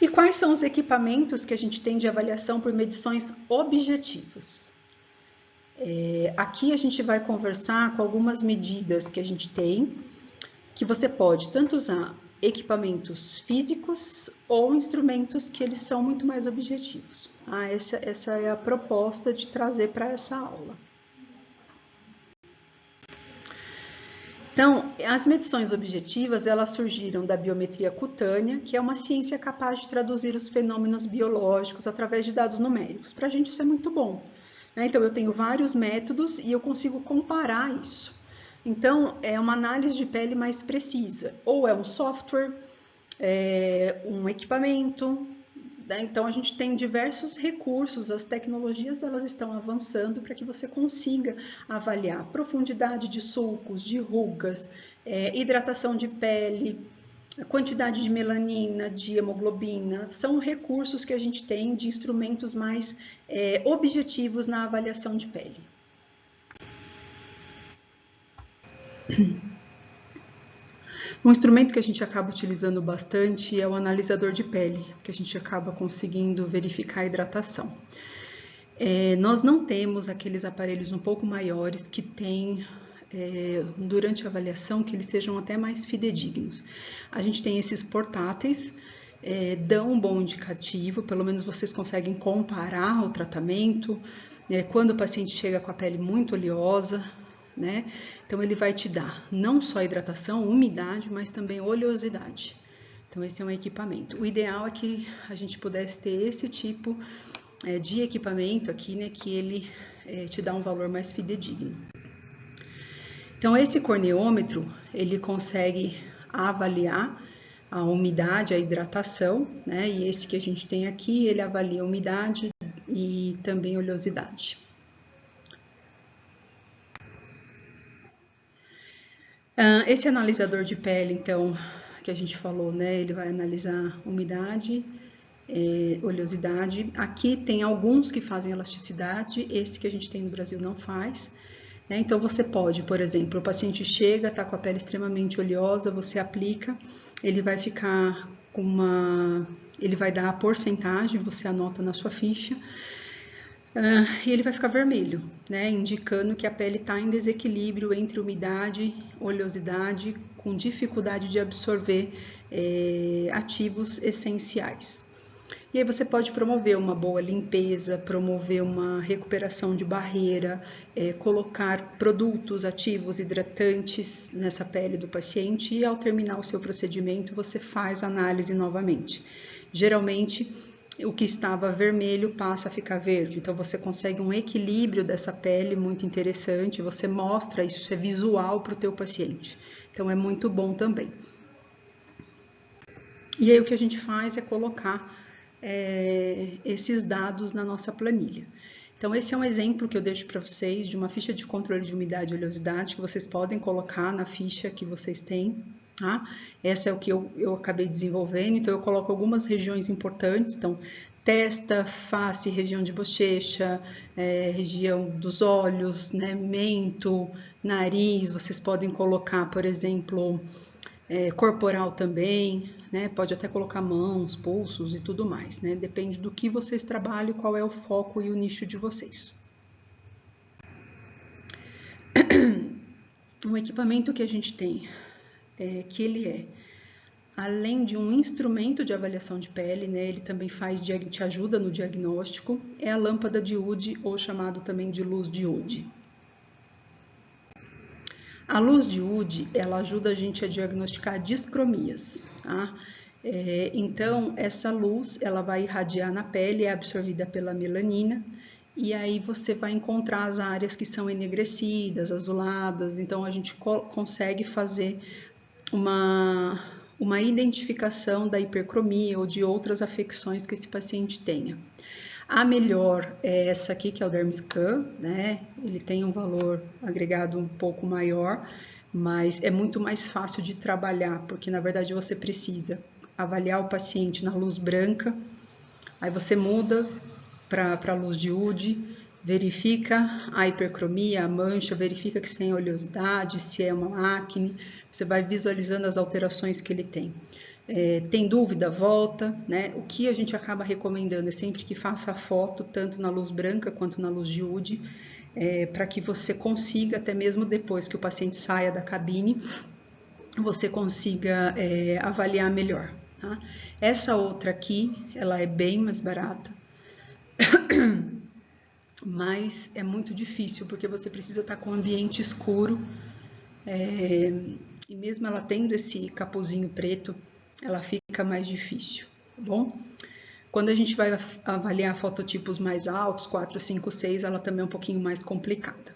E quais são os equipamentos que a gente tem de avaliação por medições objetivas? Aqui a gente vai conversar com algumas medidas que a gente tem, que você pode tanto usar equipamentos físicos ou instrumentos que eles são muito mais objetivos. Essa é a proposta de trazer para essa aula. Então, as medições objetivas, elas surgiram da biometria cutânea, que é uma ciência capaz de traduzir os fenômenos biológicos através de dados numéricos. Para a gente isso é muito bom, né? Então, eu tenho vários métodos e eu consigo comparar isso. Então, é uma análise de pele mais precisa, ou é um software, um equipamento. Então, a gente tem diversos recursos, as tecnologias elas estão avançando para que você consiga avaliar profundidade de sulcos, de rugas, hidratação de pele, quantidade de melanina, de hemoglobina. São recursos que a gente tem de instrumentos mais objetivos na avaliação de pele. Um instrumento que a gente acaba utilizando bastante é o analisador de pele, que a gente acaba conseguindo verificar a hidratação. Nós não temos aqueles aparelhos um pouco maiores que têm, durante a avaliação, que eles sejam até mais fidedignos. A gente tem esses portáteis, dão um bom indicativo, pelo menos vocês conseguem comparar o tratamento, quando o paciente chega com a pele muito oleosa, né? Então, ele vai te dar não só hidratação, umidade, mas também oleosidade. Então, esse é um equipamento. O ideal é que a gente pudesse ter esse tipo de equipamento aqui, né? Que ele te dá um valor mais fidedigno. Então, esse corneômetro, ele consegue avaliar a umidade, a hidratação, né? E esse que a gente tem aqui, ele avalia a umidade e também oleosidade. Esse analisador de pele, então, que a gente falou, né, ele vai analisar umidade, oleosidade. Aqui tem alguns que fazem elasticidade, esse que a gente tem no Brasil não faz, né? Então, você pode, por exemplo, o paciente chega, está com a pele extremamente oleosa, você aplica, ele vai ficar com ele vai dar a porcentagem, você anota na sua ficha, e ele vai ficar vermelho, né, indicando que a pele está em desequilíbrio entre umidade, oleosidade, com dificuldade de absorver ativos essenciais. E aí você pode promover uma boa limpeza, promover uma recuperação de barreira, colocar produtos ativos, hidratantes nessa pele do paciente e ao terminar o seu procedimento você faz a análise novamente. Geralmente, o que estava vermelho passa a ficar verde, então você consegue um equilíbrio dessa pele muito interessante, você mostra isso é visual para o teu paciente, então é muito bom também. E aí o que a gente faz é colocar esses dados na nossa planilha. Então esse é um exemplo que eu deixo para vocês de uma ficha de controle de umidade e oleosidade que vocês podem colocar na ficha que vocês têm. Tá? Essa é o que eu acabei desenvolvendo, então eu coloco algumas regiões importantes, então testa, face, região de bochecha, região dos olhos, né, mento, nariz, vocês podem colocar, por exemplo, corporal também, né, pode até colocar mãos, pulsos e tudo mais, né, depende do que vocês trabalham, qual é o foco e o nicho de vocês. Um equipamento que a gente tem que ele além de um instrumento de avaliação de pele, né, ele também te ajuda no diagnóstico, é a lâmpada de Wood, ou chamado também de luz de Wood. A luz de Wood, ela ajuda a gente a diagnosticar discromias, tá? Então, essa luz, ela vai irradiar na pele, é absorvida pela melanina, e aí você vai encontrar as áreas que são enegrecidas, azuladas, então a gente consegue fazer uma identificação da hipercromia ou de outras afecções que esse paciente tenha. A melhor é essa aqui, que é o Dermiscan, né? Ele tem um valor agregado um pouco maior, mas é muito mais fácil de trabalhar, porque na verdade você precisa avaliar o paciente na luz branca, aí você muda para a luz de Wood, verifica a hipercromia, a mancha, verifica que se tem oleosidade, se é uma acne, você vai visualizando as alterações que ele tem. Tem dúvida? Volta, né? O que a gente acaba recomendando é sempre que faça a foto, tanto na luz branca quanto na luz de Wood, para que você consiga, até mesmo depois que o paciente saia da cabine, você consiga avaliar melhor. Tá? Essa outra aqui, ela é bem mais barata, mas é muito difícil, porque você precisa estar com o ambiente escuro e mesmo ela tendo esse capuzinho preto, ela fica mais difícil, tá bom? Quando a gente vai avaliar fototipos mais altos, 4, 5, 6, ela também é um pouquinho mais complicada.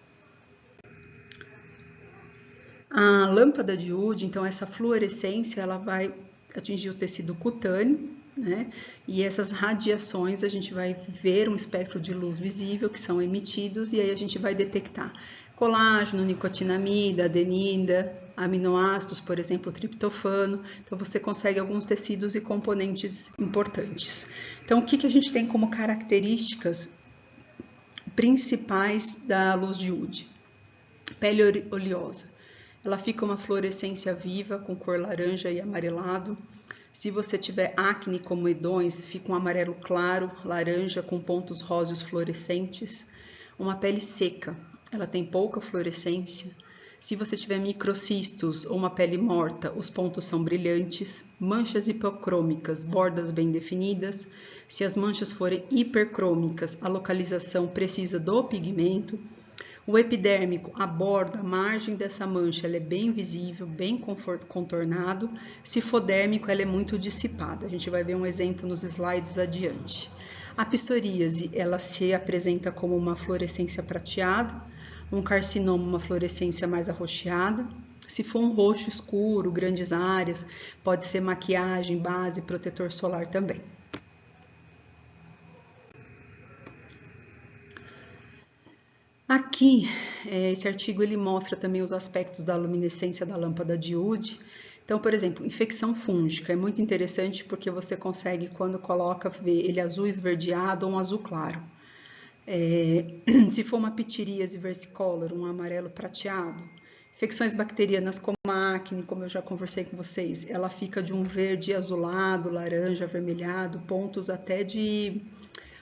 A lâmpada de Wood, então essa fluorescência, ela vai atingir o tecido cutâneo, né? E essas radiações a gente vai ver um espectro de luz visível que são emitidos e aí a gente vai detectar colágeno, nicotinamida, adenina, aminoácidos, por exemplo, triptofano. Então você consegue alguns tecidos e componentes importantes. Então o que a gente tem como características principais da luz de Wood? Pele oleosa. Ela fica uma fluorescência viva com cor laranja e amarelado. Se você tiver acne como edões, fica um amarelo claro, laranja com pontos róseos fluorescentes. Uma pele seca, ela tem pouca fluorescência. Se você tiver microcistos ou uma pele morta, os pontos são brilhantes. Manchas hipocrômicas, bordas bem definidas. Se as manchas forem hipercrômicas, a localização precisa do pigmento. O epidérmico, a borda, a margem dessa mancha, ela é bem visível, bem contornado. Se for dérmico, ela é muito dissipada. A gente vai ver um exemplo nos slides adiante. A psoríase, ela se apresenta como uma fluorescência prateada, um carcinoma, uma fluorescência mais arroxeada. Se for um roxo escuro, grandes áreas, pode ser maquiagem, base, protetor solar também. Aqui, esse artigo ele mostra também os aspectos da luminescência da lâmpada de Wood. Então, por exemplo, infecção fúngica é muito interessante porque você consegue, quando coloca, ver ele azul esverdeado ou um azul claro. Se for uma pitiríase versicolor, um amarelo prateado. Infecções bacterianas como a acne, como eu já conversei com vocês, ela fica de um verde azulado, laranja, avermelhado, pontos até de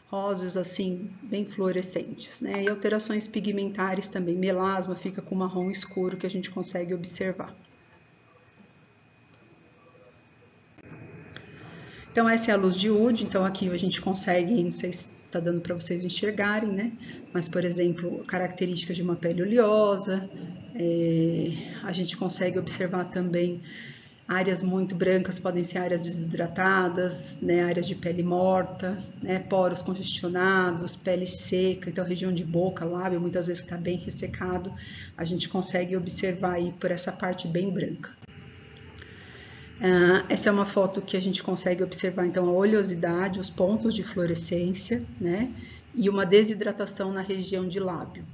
róseos assim, bem fluorescentes, né? E alterações pigmentares também, melasma fica com marrom escuro que a gente consegue observar. Então essa é a luz de Wood, então aqui a gente consegue, não sei se está dando para vocês enxergarem, né? Mas, por exemplo, características de uma pele oleosa, a gente consegue observar também áreas muito brancas, podem ser áreas desidratadas, né, áreas de pele morta, né, poros congestionados, pele seca, então região de boca, lábio, muitas vezes está bem ressecado, a gente consegue observar aí por essa parte bem branca. Essa é uma foto que a gente consegue observar então a oleosidade, os pontos de fluorescência, né, e uma desidratação na região de lábio.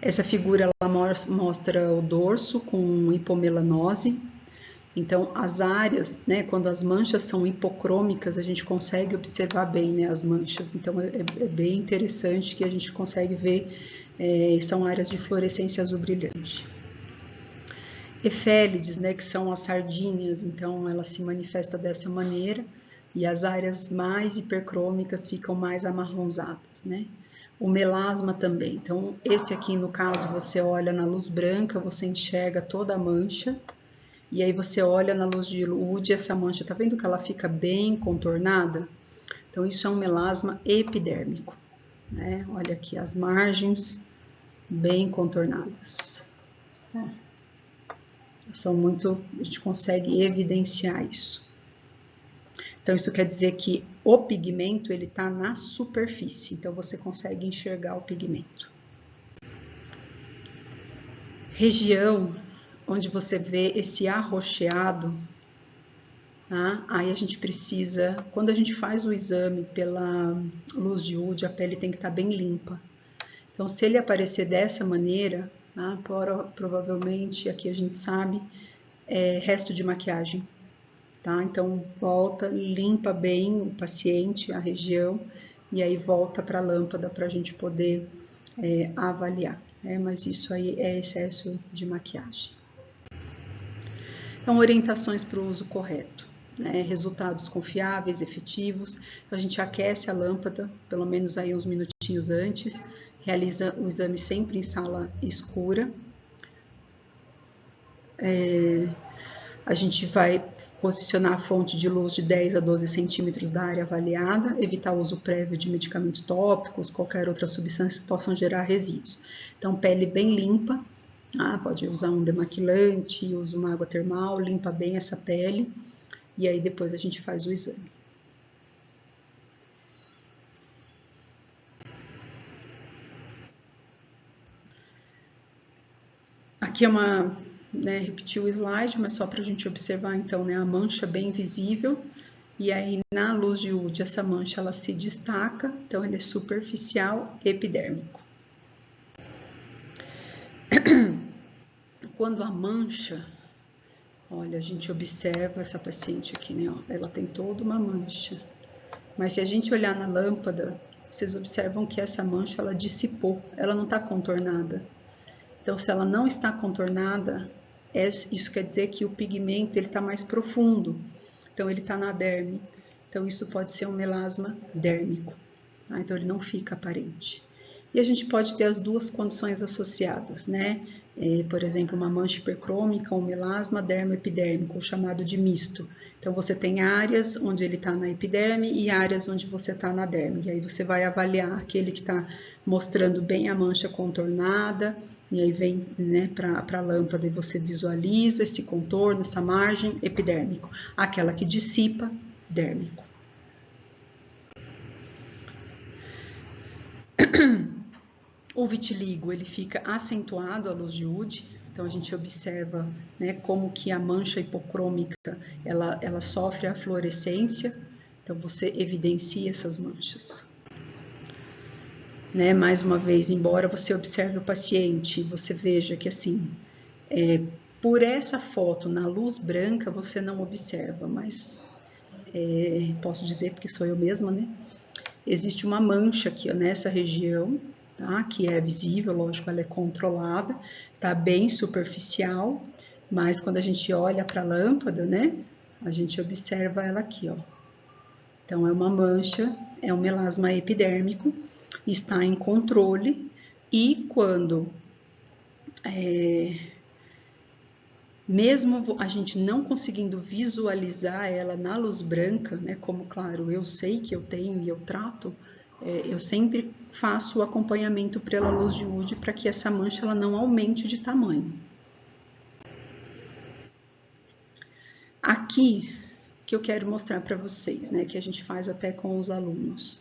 Essa figura ela mostra o dorso com hipomelanose. Então, as áreas, né, quando as manchas são hipocrômicas, a gente consegue observar bem, né, as manchas. Então, é bem interessante que a gente consegue ver, são áreas de fluorescência azul brilhante. Efélides, né, que são as sardinhas, então ela se manifesta dessa maneira. E as áreas mais hipercrômicas ficam mais amarronzadas, né? O melasma também. Então, esse aqui, no caso, você olha na luz branca, você enxerga toda a mancha. E aí você olha na luz de Wood, essa mancha, tá vendo que ela fica bem contornada? Então, isso é um melasma epidérmico, né? Olha aqui as margens bem contornadas. São muito, a gente consegue evidenciar isso. Então, isso quer dizer que o pigmento, ele está na superfície, então você consegue enxergar o pigmento. Região onde você vê esse arroxeado, tá? Aí a gente precisa, quando a gente faz o exame pela luz de Wood, a pele tem que estar bem limpa. Então, se ele aparecer dessa maneira, tá? Provavelmente, aqui a gente sabe, é resto de maquiagem. Tá? Então, volta, limpa bem o paciente, a região, e aí volta para a lâmpada para a gente poder avaliar, né? Mas isso aí é excesso de maquiagem. Então, orientações para o uso correto, né? Resultados confiáveis, efetivos. Então, a gente aquece a lâmpada, pelo menos aí uns minutinhos antes, realiza o exame sempre em sala escura. A gente vai posicionar a fonte de luz de 10 a 12 centímetros da área avaliada, evitar o uso prévio de medicamentos tópicos, qualquer outra substância que possam gerar resíduos. Então, pele bem limpa, pode usar um demaquilante, usa uma água termal, limpa bem essa pele e aí depois a gente faz o exame. Aqui é uma, repetir o slide, mas só para a gente observar então, a mancha bem visível. E aí, na luz de UD, essa mancha ela se destaca, então ele é superficial epidérmico. Quando a mancha, olha, a gente observa essa paciente aqui, ela tem toda uma mancha. Mas se a gente olhar na lâmpada, vocês observam que essa mancha ela dissipou, ela não está contornada. Então, se ela não está contornada, isso quer dizer que o pigmento está mais profundo. Então, ele está na derme. Então, isso pode ser um melasma dérmico. Tá? Então, ele não fica aparente. E a gente pode ter as duas condições associadas, por exemplo, uma mancha hipercrômica, um melasma dermoepidérmico, chamado de misto. Então, você tem áreas onde ele está na epiderme e áreas onde você está na derme. E aí você vai avaliar aquele que está mostrando bem a mancha contornada, e aí vem para a lâmpada e você visualiza esse contorno, essa margem epidérmico. Aquela que dissipa, dérmico. O vitiligo, ele fica acentuado à luz de UD, então a gente observa como que a mancha hipocrômica, ela sofre a fluorescência, então você evidencia essas manchas. Mais uma vez, embora você observe o paciente, você veja que assim, por essa foto na luz branca você não observa, mas posso dizer porque sou eu mesma, existe uma mancha aqui nessa região, tá? Que é visível, lógico, ela é controlada, tá bem superficial, mas quando a gente olha para a lâmpada, a gente observa ela aqui, ó. Então, é uma mancha, é um melasma epidérmico, está em controle e quando, mesmo a gente não conseguindo visualizar ela na luz branca, como, claro, eu sei que eu tenho e eu trato, eu sempre faço o acompanhamento pela luz de UD para que essa mancha ela não aumente de tamanho. Aqui que eu quero mostrar para vocês, que a gente faz até com os alunos.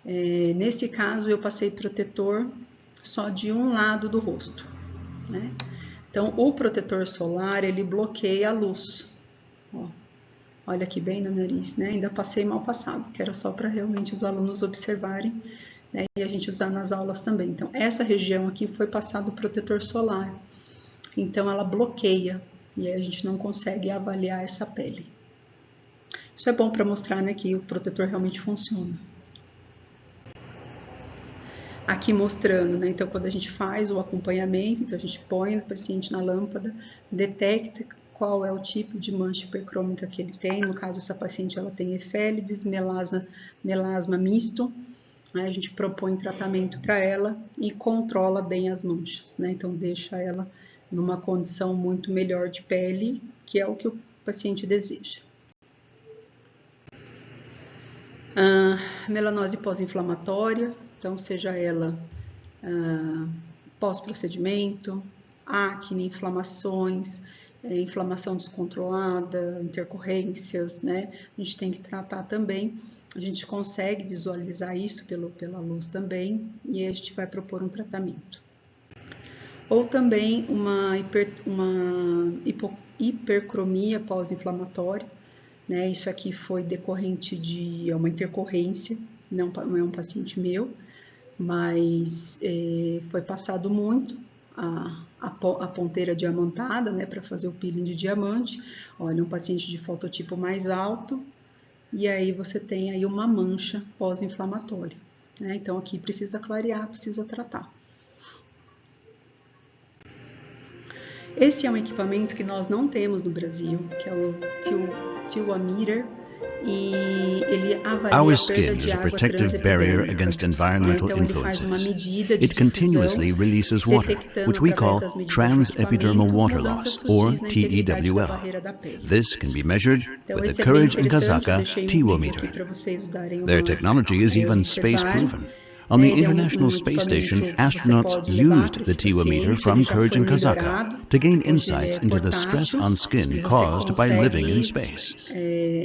Nesse caso, eu passei protetor só de um lado do rosto, Então, o protetor solar, ele bloqueia a luz. Ó, olha aqui bem no nariz, Ainda passei mal passado, que era só para realmente os alunos observarem, e a gente usar nas aulas também. Então, essa região aqui foi passado o protetor solar. Então, ela bloqueia e aí a gente não consegue avaliar essa pele. Isso é bom para mostrar, que o protetor realmente funciona. Aqui mostrando, então quando a gente faz o acompanhamento, então a gente põe o paciente na lâmpada, detecta qual é o tipo de mancha hipercrômica que ele tem, no caso essa paciente ela tem efélides, melasma misto, a gente propõe tratamento para ela e controla bem as manchas, então deixa ela numa condição muito melhor de pele, que é o que o paciente deseja. Melanose pós-inflamatória, então seja ela pós-procedimento, acne, inflamações, inflamação descontrolada, intercorrências, a gente tem que tratar também. A gente consegue visualizar isso pela luz também e a gente vai propor um tratamento. Ou também uma hipercromia pós-inflamatória, isso aqui foi decorrente de uma intercorrência, não é um paciente meu, mas foi passado muito a ponteira diamantada, para fazer o peeling de diamante. Olha, um paciente de fototipo mais alto, e aí você tem aí uma mancha pós-inflamatória, Então aqui precisa clarear, precisa tratar. Esse é um equipamento que nós não temos no Brasil, que é o Tiwameter. e ele avalia Our a skin perda is de a água protective barrier transepidérmica. against environmental Então ele faz uma influences. medida de It continuously difusão, releases water, detectando which we call através das medidas de transepidermal equipamento water mudanças loss, or sutis na integridade da TEWL. barreira da pele. This can be measured Então with the esse é bem Courage in interessante, eu Kazaka deixei um link aqui TEWometer. para vocês darem Their uma technology is even observar. space-proven. On the Ele é International Space Station, equipamento que você astronauts pode levar used para the esse TEWometer paciente, from ele já Courage foi in Kazaka melhorado, to gain hoje ele insights é into the stress portátil on e skin você caused by living in consegue space.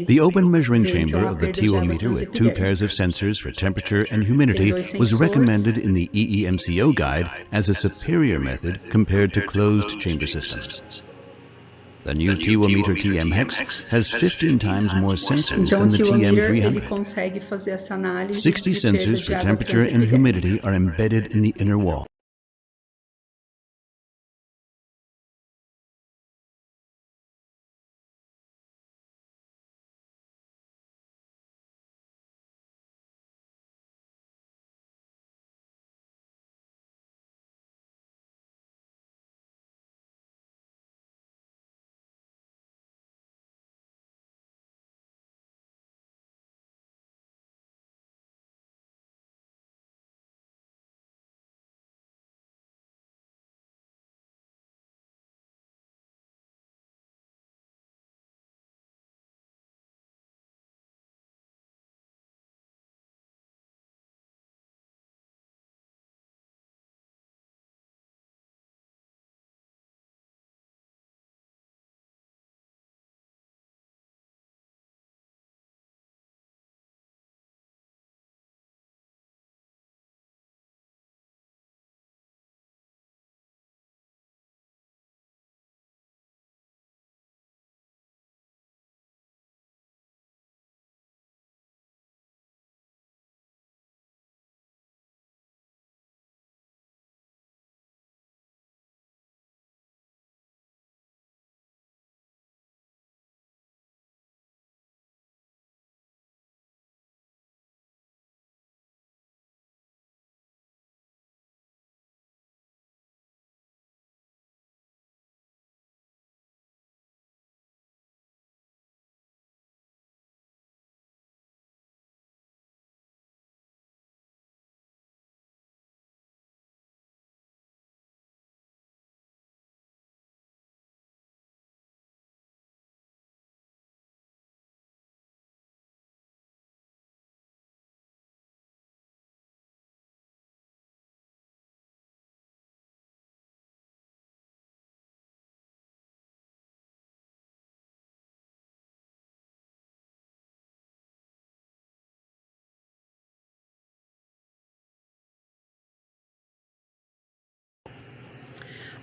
The open measuring ver então chamber a of the perda de água TEWometer with 2 pairs of transepidérmica. sensors for temperature and Tem humidity dois was sensores. recommended in the EEMCO guide as a superior method compared to closed chamber systems. The new TEWometer TM-Hex has 15 times more sensors Então than o the TEWometer ele TM300. consegue fazer essa análise 60 de perda sensors de for água temperature and transepidérmica. humidity are embedded in the inner wall.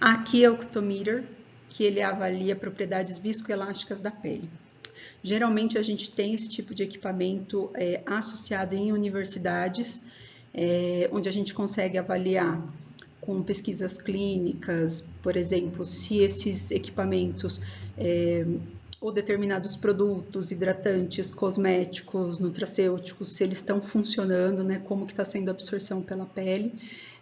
Aqui é o cutometer, que ele avalia propriedades viscoelásticas da pele. Geralmente a gente tem esse tipo de equipamento associado em universidades, onde a gente consegue avaliar com pesquisas clínicas, por exemplo, se esses equipamentos ou determinados produtos, hidratantes, cosméticos, nutracêuticos, se eles estão funcionando, né, como que está sendo a absorção pela pele.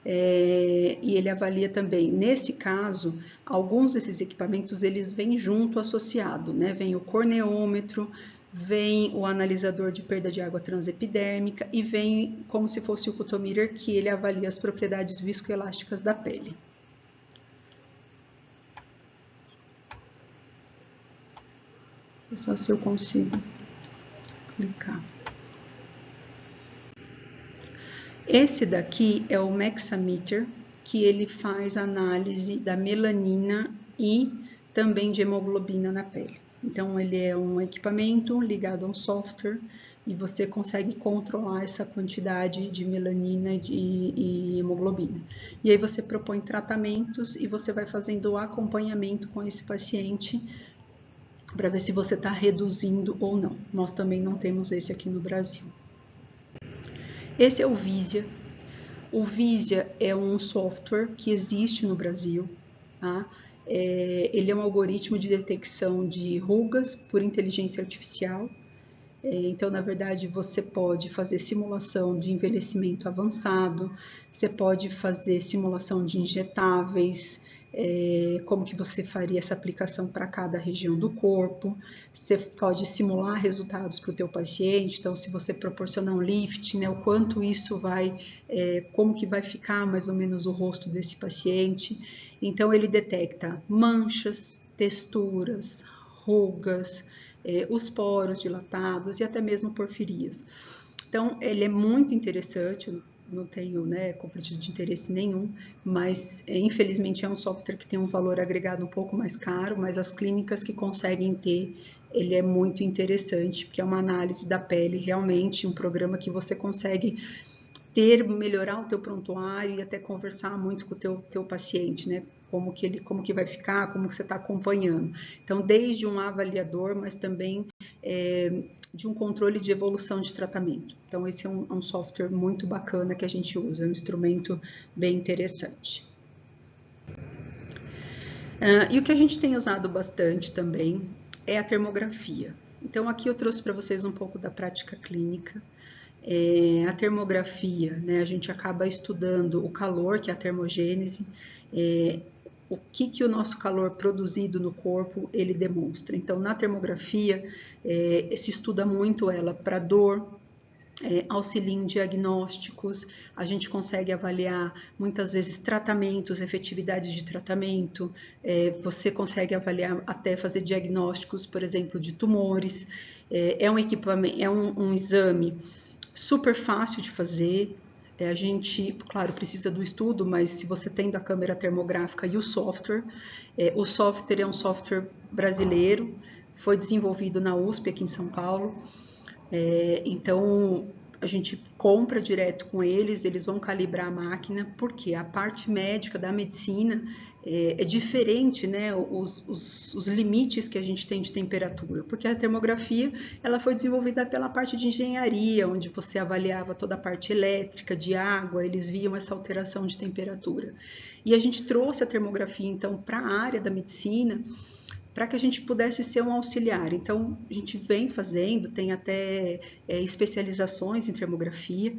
E ele avalia também, nesse caso, alguns desses equipamentos eles vêm junto associado, né? Vem o corneômetro, vem o analisador de perda de água transepidérmica e vem como se fosse o cutometer, que ele avalia as propriedades viscoelásticas da pele. Só se eu consigo clicar. Esse daqui é o Mexameter, que ele faz análise da melanina e também de hemoglobina na pele. Então, ele é um equipamento ligado a um software e você consegue controlar essa quantidade de melanina e hemoglobina. E aí você propõe tratamentos e você vai fazendo o acompanhamento com esse paciente para ver se você está reduzindo ou não. Nós também não temos esse aqui no Brasil. Esse é o Visia. O Visia é um software que existe no Brasil, tá? Ele é um algoritmo de detecção de rugas por inteligência artificial. Então, na verdade, você pode fazer simulação de envelhecimento avançado, você pode fazer simulação de injetáveis, como que você faria essa aplicação para cada região do corpo. Você pode simular resultados para o teu paciente, então se você proporcionar um lifting, né, o quanto isso vai, como que vai ficar mais ou menos o rosto desse paciente. Então ele detecta manchas, texturas, rugas, os poros dilatados e até mesmo porfirias. Então ele é muito interessante, não tenho, né, conflito de interesse nenhum, mas infelizmente é um software que tem um valor agregado um pouco mais caro, mas as clínicas que conseguem ter, ele é muito interessante, porque é uma análise da pele, realmente um programa que você consegue melhorar o teu prontuário e até conversar muito com o teu paciente, né? Como que vai ficar, como que você está acompanhando. Então, desde um avaliador, mas também de um controle de evolução de tratamento. Então, esse é um software muito bacana que a gente usa, é um instrumento bem interessante. E o que a gente tem usado bastante também é a termografia. Então, aqui eu trouxe para vocês um pouco da prática clínica. A termografia, né, a gente acaba estudando o calor, que é a termogênese, o que o nosso calor produzido no corpo ele demonstra. Então, na termografia, se estuda muito ela para dor, auxilia em diagnósticos, a gente consegue avaliar muitas vezes tratamentos, efetividade de tratamento, você consegue avaliar até fazer diagnósticos, por exemplo, de tumores. É um equipamento, é um exame super fácil de fazer. A gente, claro, precisa do estudo, mas se você tem da câmera termográfica e o software é um software brasileiro, foi desenvolvido na USP aqui em São Paulo, então a gente compra direto com eles vão calibrar a máquina, porque a parte médica da medicina é diferente, né, os limites que a gente tem de temperatura, porque a termografia ela foi desenvolvida pela parte de engenharia, onde você avaliava toda a parte elétrica, de água, eles viam essa alteração de temperatura. E a gente trouxe a termografia, então, para a área da medicina, para que a gente pudesse ser um auxiliar. Então, a gente vem fazendo, tem até especializações em termografia.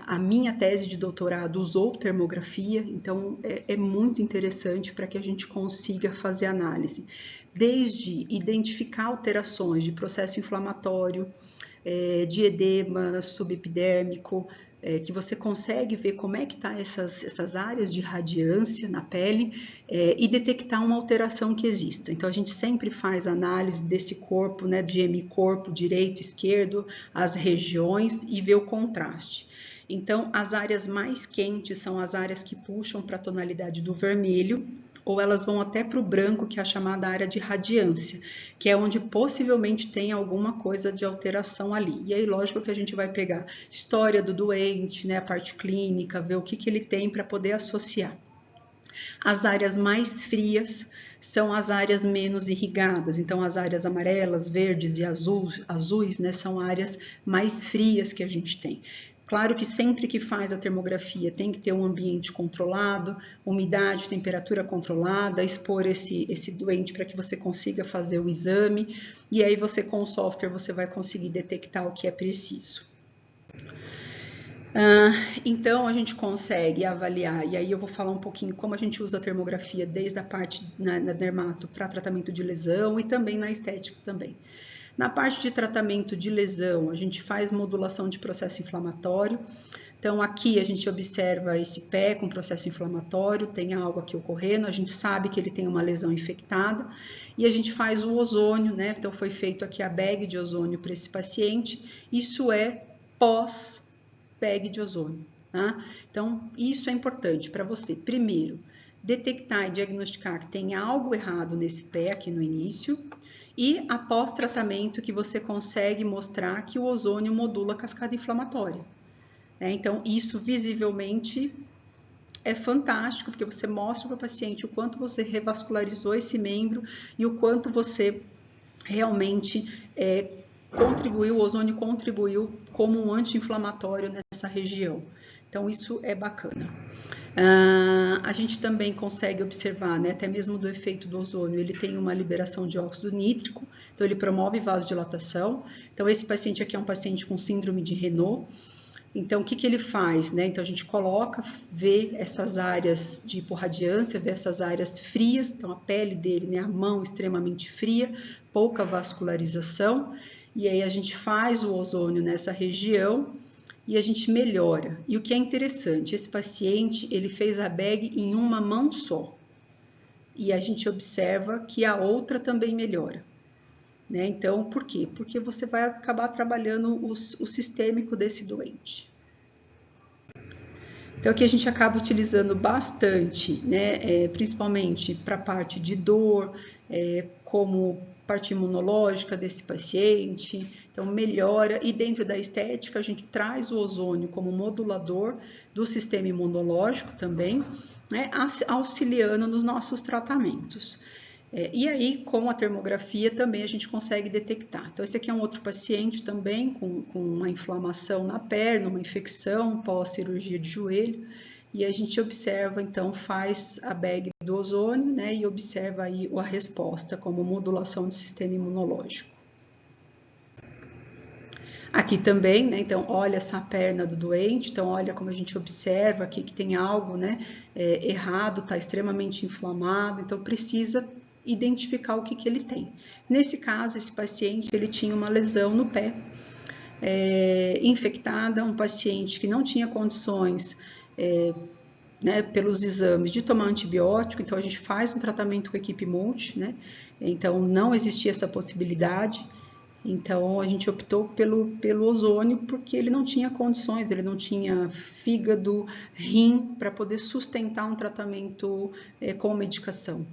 A minha tese de doutorado usou termografia, então é muito interessante para que a gente consiga fazer análise. Desde identificar alterações de processo inflamatório, de edema subepidérmico, que você consegue ver como é que tá essas áreas de radiância na pele e detectar uma alteração que exista. Então, a gente sempre faz análise desse corpo, né, de hemicorpo direito, esquerdo, as regiões e vê o contraste. Então, as áreas mais quentes são as áreas que puxam para a tonalidade do vermelho, ou elas vão até para o branco, que é a chamada área de radiância, que é onde possivelmente tem alguma coisa de alteração ali. E aí, lógico que a gente vai pegar história do doente, né, a parte clínica, ver o que ele tem para poder associar. As áreas mais frias são as áreas menos irrigadas, então as áreas amarelas, verdes e azuis, né, são áreas mais frias que a gente tem. Claro que sempre que faz a termografia tem que ter um ambiente controlado, umidade, temperatura controlada, expor esse doente para que você consiga fazer o exame, e aí você com o software você vai conseguir detectar o que é preciso. Então a gente consegue avaliar, e aí eu vou falar um pouquinho como a gente usa a termografia desde a parte na dermato para tratamento de lesão e também na estética também. Na parte de tratamento de lesão, a gente faz modulação de processo inflamatório. Então, aqui a gente observa esse pé com processo inflamatório, tem algo aqui ocorrendo, a gente sabe que ele tem uma lesão infectada e a gente faz o ozônio, né? Então, foi feito aqui a bag de ozônio para esse paciente. Isso é pós-bag de ozônio, tá? Então, isso é importante para você, primeiro, detectar e diagnosticar que tem algo errado nesse pé aqui no início, e após tratamento que você consegue mostrar que o ozônio modula a cascata inflamatória. Então, isso visivelmente é fantástico, porque você mostra para o paciente o quanto você revascularizou esse membro e o quanto você realmente o ozônio contribuiu como um anti-inflamatório nessa região. Então, isso é bacana. A gente também consegue observar, né, até mesmo do efeito do ozônio, ele tem uma liberação de óxido nítrico, então ele promove vasodilatação. Então, esse paciente aqui é um paciente com síndrome de Raynaud. Então, o que que ele faz, né? Então, a gente coloca, vê essas áreas de hiporradiância, vê essas áreas frias, então a pele dele, né? A mão extremamente fria, pouca vascularização, e aí a gente faz o ozônio nessa região e a gente melhora. E o que é interessante, esse paciente, ele fez a bag em uma mão só, e a gente observa que a outra também melhora. Né? Então, por quê? Porque você vai acabar trabalhando o sistêmico desse doente. Então, aqui a gente acaba utilizando bastante, né? Principalmente para a parte de dor, como parte imunológica desse paciente, então melhora, e dentro da estética a gente traz o ozônio como modulador do sistema imunológico também, né? Auxiliando nos nossos tratamentos. E aí, com a termografia, também a gente consegue detectar. Então, esse aqui é um outro paciente também com uma inflamação na perna, uma infecção pós-cirurgia de joelho, e a gente observa, então, faz a bag do ozônio, né, e observa aí a resposta como modulação do sistema imunológico. Aqui também, né, então, olha essa perna do doente, então, olha como a gente observa aqui que tem algo, né, errado, está extremamente inflamado, então, precisa identificar o que que ele tem. Nesse caso, esse paciente, ele tinha uma lesão no pé, infectada, um paciente que não tinha condições, né, pelos exames de tomar antibiótico, então, a gente faz um tratamento com a equipe multi, né, então, não existia essa possibilidade. Então, a gente optou pelo ozônio porque ele não tinha condições, ele não tinha fígado, rim, para poder sustentar um tratamento com medicação.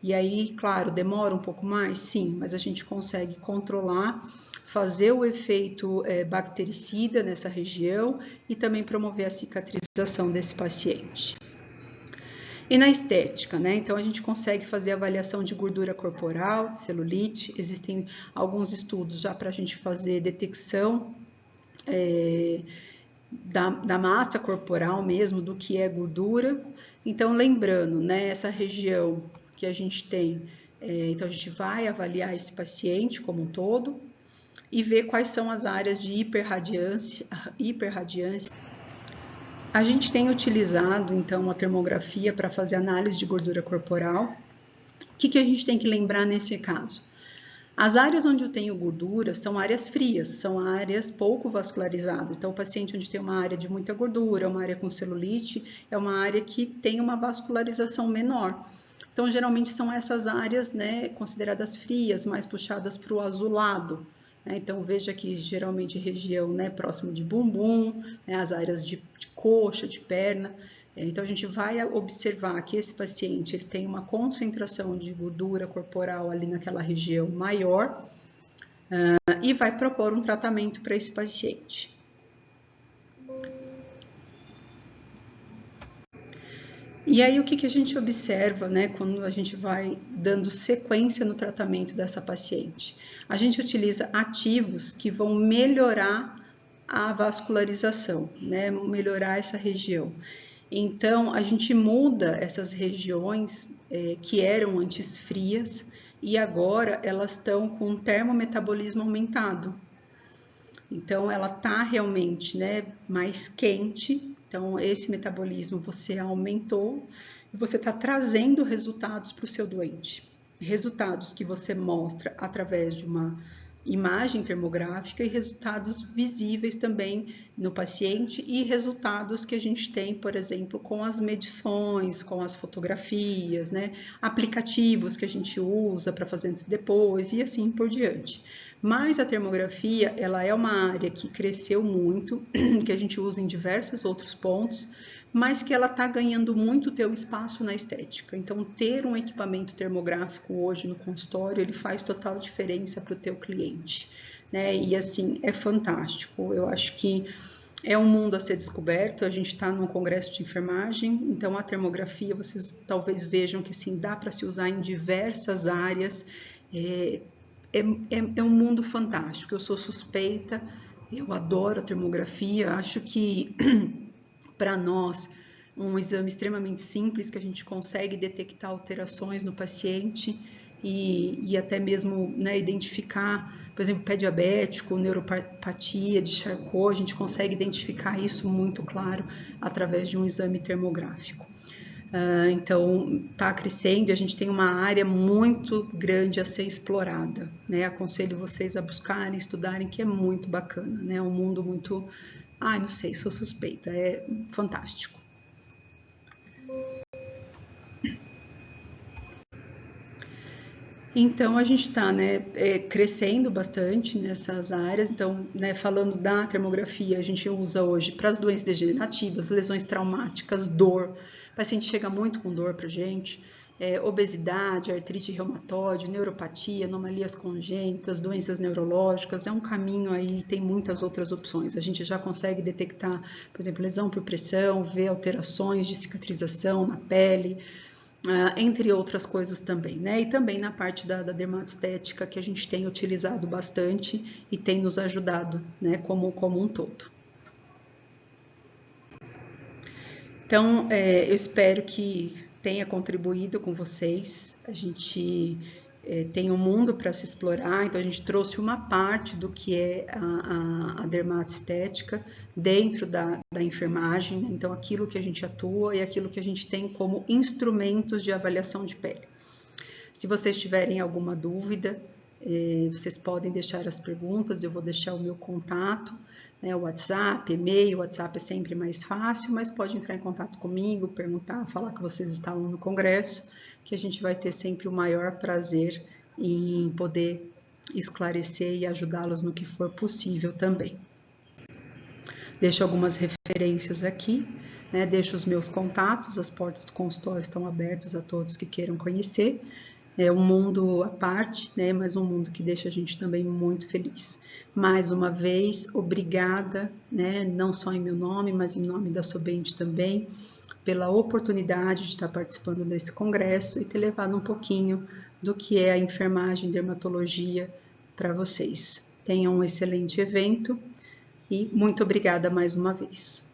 E aí, claro, demora um pouco mais? Sim, mas a gente consegue controlar, fazer o efeito bactericida nessa região e também promover a cicatrização desse paciente. E na estética, né? Então a gente consegue fazer avaliação de gordura corporal, de celulite. Existem alguns estudos já para a gente fazer detecção da massa corporal mesmo, do que é gordura. Então, lembrando, né? Essa região que a gente tem, então a gente vai avaliar esse paciente como um todo e ver quais são as áreas de hiperradiância. A gente tem utilizado, então, a termografia para fazer análise de gordura corporal. O que a gente tem que lembrar nesse caso? As áreas onde eu tenho gordura são áreas frias, são áreas pouco vascularizadas. Então, o paciente onde tem uma área de muita gordura, uma área com celulite, é uma área que tem uma vascularização menor. Então, geralmente são essas áreas, né, consideradas frias, mais puxadas para o azulado. Então, veja que geralmente região, né, próximo de bumbum, né, as áreas de coxa, de perna. Então, a gente vai observar que esse paciente ele tem uma concentração de gordura corporal ali naquela região maior e vai propor um tratamento para esse paciente. E aí, o que a gente observa, né, quando a gente vai dando sequência no tratamento dessa paciente? A gente utiliza ativos que vão melhorar a vascularização, né, melhorar essa região. Então, a gente muda essas regiões que eram antes frias e agora elas estão com um termometabolismo aumentado. Então, ela está realmente, né, mais quente. Então, esse metabolismo você aumentou e você está trazendo resultados para o seu doente. Resultados que você mostra através de uma imagem termográfica e resultados visíveis também no paciente e resultados que a gente tem, por exemplo, com as medições, com as fotografias, né? Aplicativos que a gente usa para fazer antes e depois e assim por diante. Mas a termografia, ela é uma área que cresceu muito, que a gente usa em diversos outros pontos, mas que ela está ganhando muito teu espaço na estética. Então, ter um equipamento termográfico hoje no consultório, ele faz total diferença para o teu cliente, né? E assim, é fantástico. Eu acho que é um mundo a ser descoberto. A gente está num congresso de enfermagem, então a termografia, vocês talvez vejam que assim, dá para se usar em diversas áreas. É um mundo fantástico. Eu sou suspeita, eu adoro a termografia, acho que para nós, um exame extremamente simples que a gente consegue detectar alterações no paciente e até mesmo, né, identificar por exemplo, pé diabético, neuropatia de Charcot, a gente consegue identificar isso muito claro através de um exame termográfico. Então, está crescendo e a gente tem uma área muito grande a ser explorada, né? Aconselho vocês a buscarem, estudarem, que é muito bacana, né? Um mundo muito... Ai, não sei, sou suspeita, é fantástico. Então, a gente está, né, crescendo bastante nessas áreas. Então, né, falando da termografia, a gente usa hoje para as doenças degenerativas, lesões traumáticas, dor. O paciente chega muito com dor para a gente, obesidade, artrite reumatoide, neuropatia, anomalias congênitas, doenças neurológicas. É um caminho aí, tem muitas outras opções. A gente já consegue detectar, por exemplo, lesão por pressão, ver alterações de cicatrização na pele, entre outras coisas também, né? E também na parte da dermatostética, que a gente tem utilizado bastante e tem nos ajudado, né, como um todo. Então, eu espero que tenha contribuído com vocês. A gente tem um mundo para se explorar, então a gente trouxe uma parte do que é a dermatostética dentro da enfermagem, então aquilo que a gente atua e aquilo que a gente tem como instrumentos de avaliação de pele. Se vocês tiverem alguma dúvida, vocês podem deixar as perguntas, eu vou deixar o meu contato, né, o WhatsApp, e-mail. O WhatsApp é sempre mais fácil, mas pode entrar em contato comigo, perguntar, falar que vocês estavam no congresso, que a gente vai ter sempre o maior prazer em poder esclarecer e ajudá-los no que for possível também. Deixo algumas referências aqui, né, deixo os meus contatos, as portas do consultório estão abertas a todos que queiram conhecer. É um mundo à parte, né, mas um mundo que deixa a gente também muito feliz. Mais uma vez, obrigada, né, não só em meu nome, mas em nome da Sobente também, pela oportunidade de estar participando desse congresso e ter levado um pouquinho do que é a enfermagem e dermatologia para vocês. Tenham um excelente evento e muito obrigada mais uma vez.